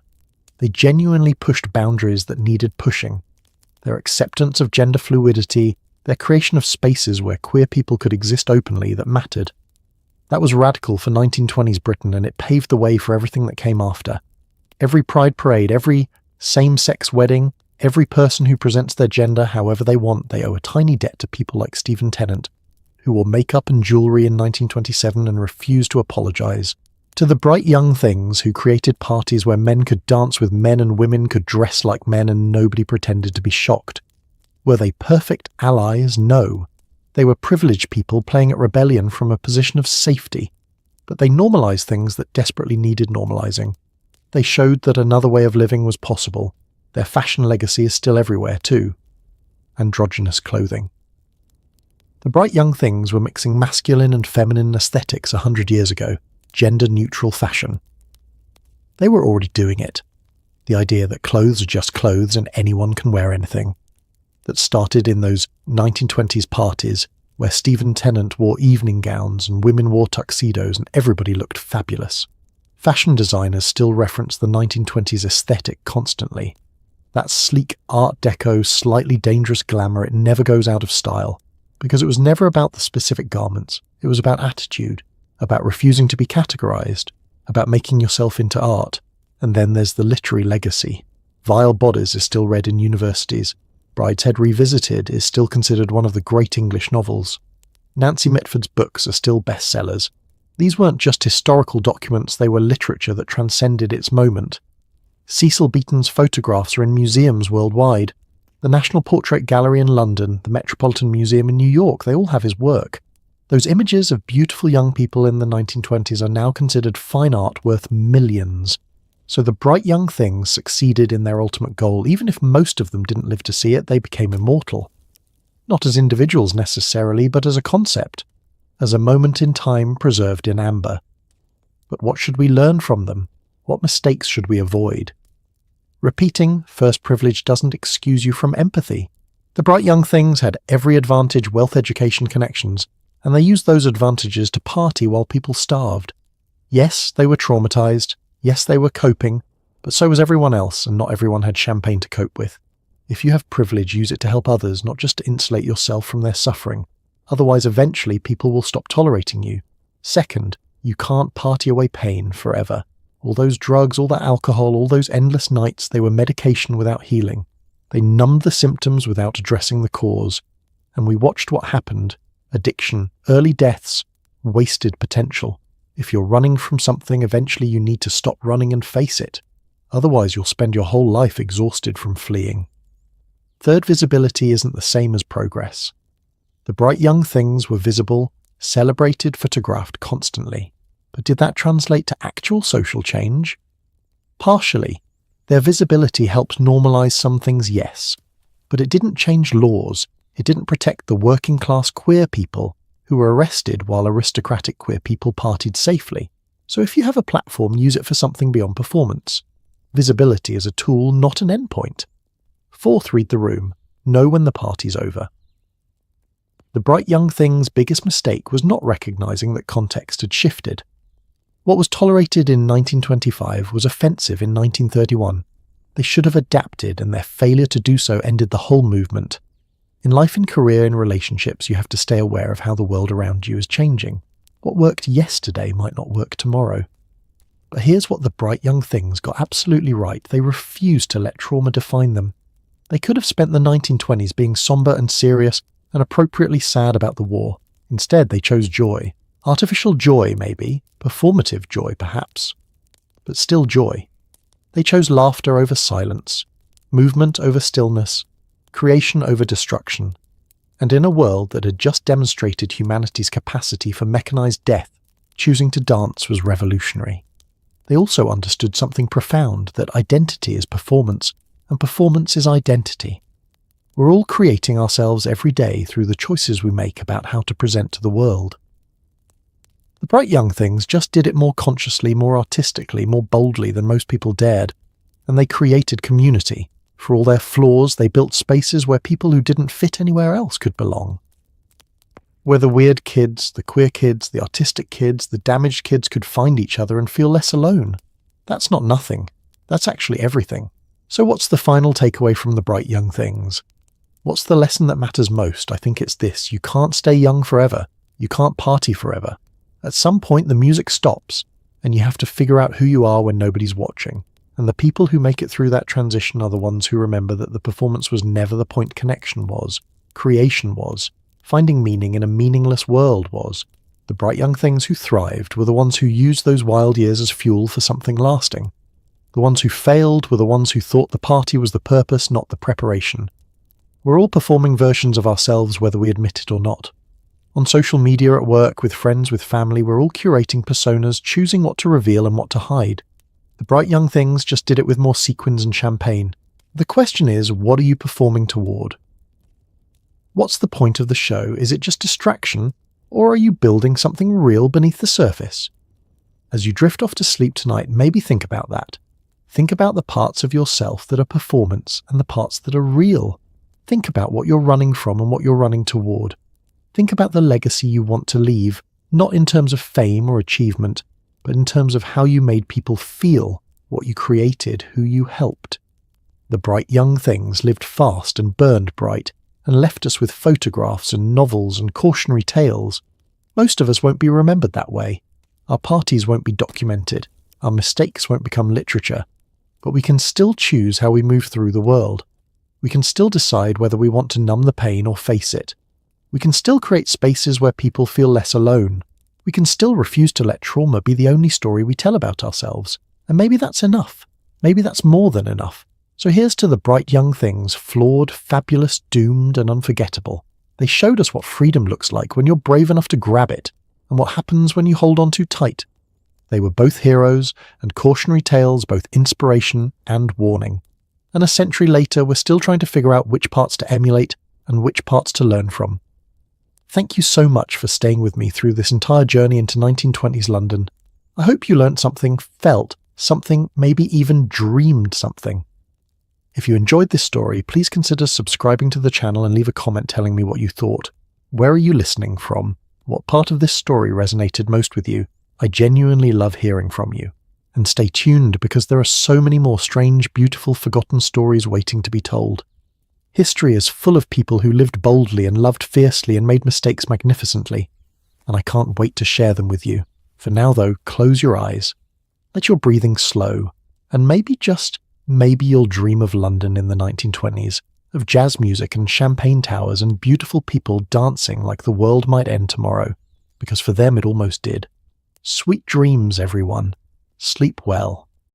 They genuinely pushed boundaries that needed pushing. Their acceptance of gender fluidity, their creation of spaces where queer people could exist openly that mattered. That was radical for 1920s Britain, and it paved the way for everything that came after. Every pride parade, every same-sex wedding, every person who presents their gender however they want, they owe a tiny debt to people like Stephen Tennant, who wore makeup and jewellery in 1927 and refused to apologise. To the bright young things who created parties where men could dance with men and women could dress like men and nobody pretended to be shocked. Were they perfect allies? No. They were privileged people playing at rebellion from a position of safety. But they normalised things that desperately needed normalising. They showed that another way of living was possible. Their fashion legacy is still everywhere too. Androgynous clothing. The bright young things were mixing masculine and feminine aesthetics 100 years ago, gender-neutral fashion. They were already doing it. The idea that clothes are just clothes and anyone can wear anything. That started in those 1920s parties where Stephen Tennant wore evening gowns and women wore tuxedos and everybody looked fabulous. Fashion designers still reference the 1920s aesthetic constantly. That sleek Art Deco, slightly dangerous glamour, it never goes out of style. Because it was never about the specific garments. It was about attitude, about refusing to be categorized, about making yourself into art. And then there's the literary legacy. Vile Bodies is still read in universities. Brideshead Revisited is still considered one of the great English novels. Nancy Mitford's books are still bestsellers. These weren't just historical documents, they were literature that transcended its moment. Cecil Beaton's photographs are in museums worldwide. The National Portrait Gallery in London, the Metropolitan Museum in New York, they all have his work. Those images of beautiful young people in the 1920s are now considered fine art worth millions. So the bright young things succeeded in their ultimate goal. Even if most of them didn't live to see it, they became immortal. Not as individuals necessarily, but as a concept. as a moment in time preserved in amber. But what should we learn from them? What mistakes should we avoid? Repeating first privilege doesn't excuse you from empathy. The bright young things had every advantage wealth education connections, and they used those advantages to party while people starved. Yes, they were traumatized. Yes, they were coping, but so was everyone else, and not everyone had champagne to cope with. If you have privilege, use it to help others, not just to insulate yourself from their suffering. Otherwise, eventually, people will stop tolerating you. Second, you can't party away pain forever. All those drugs, all that alcohol, all those endless nights, they were medication without healing. They numbed the symptoms without addressing the cause. And we watched what happened. Addiction, early deaths, wasted potential. If you're running from something, eventually you need to stop running and face it. Otherwise, you'll spend your whole life exhausted from fleeing. Third, visibility isn't the same as progress. The bright young things were visible, celebrated, photographed constantly. But did that translate to actual social change? Partially. Their visibility helped normalize some things, yes. But it didn't change laws. It didn't protect the working-class queer people who were arrested while aristocratic queer people partied safely. So if you have a platform, use it for something beyond performance. Visibility is a tool, not an endpoint. Fourth, read the room. Know when the party's over. The bright young thing's biggest mistake was not recognizing that context had shifted. What was tolerated in 1925 was offensive in 1931. They should have adapted, and their failure to do so ended the whole movement. In life and career and relationships, you have to stay aware of how the world around you is changing. What worked yesterday might not work tomorrow. But here's what the bright young things got absolutely right. They refused to let trauma define them. They could have spent the 1920s being somber and serious and appropriately sad about the war. Instead, they chose joy. Artificial joy, maybe. Performative joy, perhaps. But still joy. They chose laughter over silence, movement over stillness, creation over destruction. And in a world that had just demonstrated humanity's capacity for mechanized death, choosing to dance was revolutionary. They also understood something profound, that identity is performance, and performance is identity. We're all creating ourselves every day through the choices we make about how to present to the world. The bright young things just did it more consciously, more artistically, more boldly than most people dared, and they created community. For all their flaws, they built spaces where people who didn't fit anywhere else could belong. Where the weird kids, the queer kids, the artistic kids, the damaged kids could find each other and feel less alone. That's not nothing. That's actually everything. So what's the final takeaway from the bright young things? What's the lesson that matters most? I think it's this. You can't stay young forever. You can't party forever. At some point, the music stops, and you have to figure out who you are when nobody's watching. And the people who make it through that transition are the ones who remember that the performance was never the point, connection was, creation was, finding meaning in a meaningless world was. The bright young things who thrived were the ones who used those wild years as fuel for something lasting. The ones who failed were the ones who thought the party was the purpose, not the preparation. We're all performing versions of ourselves whether we admit it or not. On social media, at work, with friends, with family, we're all curating personas, choosing what to reveal and what to hide. The bright young things just did it with more sequins and champagne. The question is, what are you performing toward? What's the point of the show? Is it just distraction? Or are you building something real beneath the surface? As you drift off to sleep tonight, maybe think about that. Think about the parts of yourself that are performance and the parts that are real. Think about what you're running from and what you're running toward. Think about the legacy you want to leave, not in terms of fame or achievement, but in terms of how you made people feel, what you created, who you helped. The bright young things lived fast and burned bright, and left us with photographs and novels and cautionary tales. Most of us won't be remembered that way. Our parties won't be documented. Our mistakes won't become literature. But we can still choose how we move through the world. We can still decide whether we want to numb the pain or face it. We can still create spaces where people feel less alone. We can still refuse to let trauma be the only story we tell about ourselves. And maybe that's enough. Maybe that's more than enough. So here's to the bright young things, flawed, fabulous, doomed, and unforgettable. They showed us what freedom looks like when you're brave enough to grab it, and what happens when you hold on too tight. They were both heroes and cautionary tales, both inspiration and warning. And a century later, we're still trying to figure out which parts to emulate and which parts to learn from. Thank you so much for staying with me through this entire journey into 1920s London. I hope you learnt something, felt something, maybe even dreamed something. If you enjoyed this story, please consider subscribing to the channel and leave a comment telling me what you thought. Where are you listening from? What part of this story resonated most with you? I genuinely love hearing from you. And stay tuned because there are so many more strange, beautiful, forgotten stories waiting to be told. History is full of people who lived boldly and loved fiercely and made mistakes magnificently. And I can't wait to share them with you. For now, though, close your eyes. Let your breathing slow. And maybe, just maybe, you'll dream of London in the 1920s, of jazz music and champagne towers and beautiful people dancing like the world might end tomorrow, because for them it almost did. Sweet dreams, everyone. Sleep well.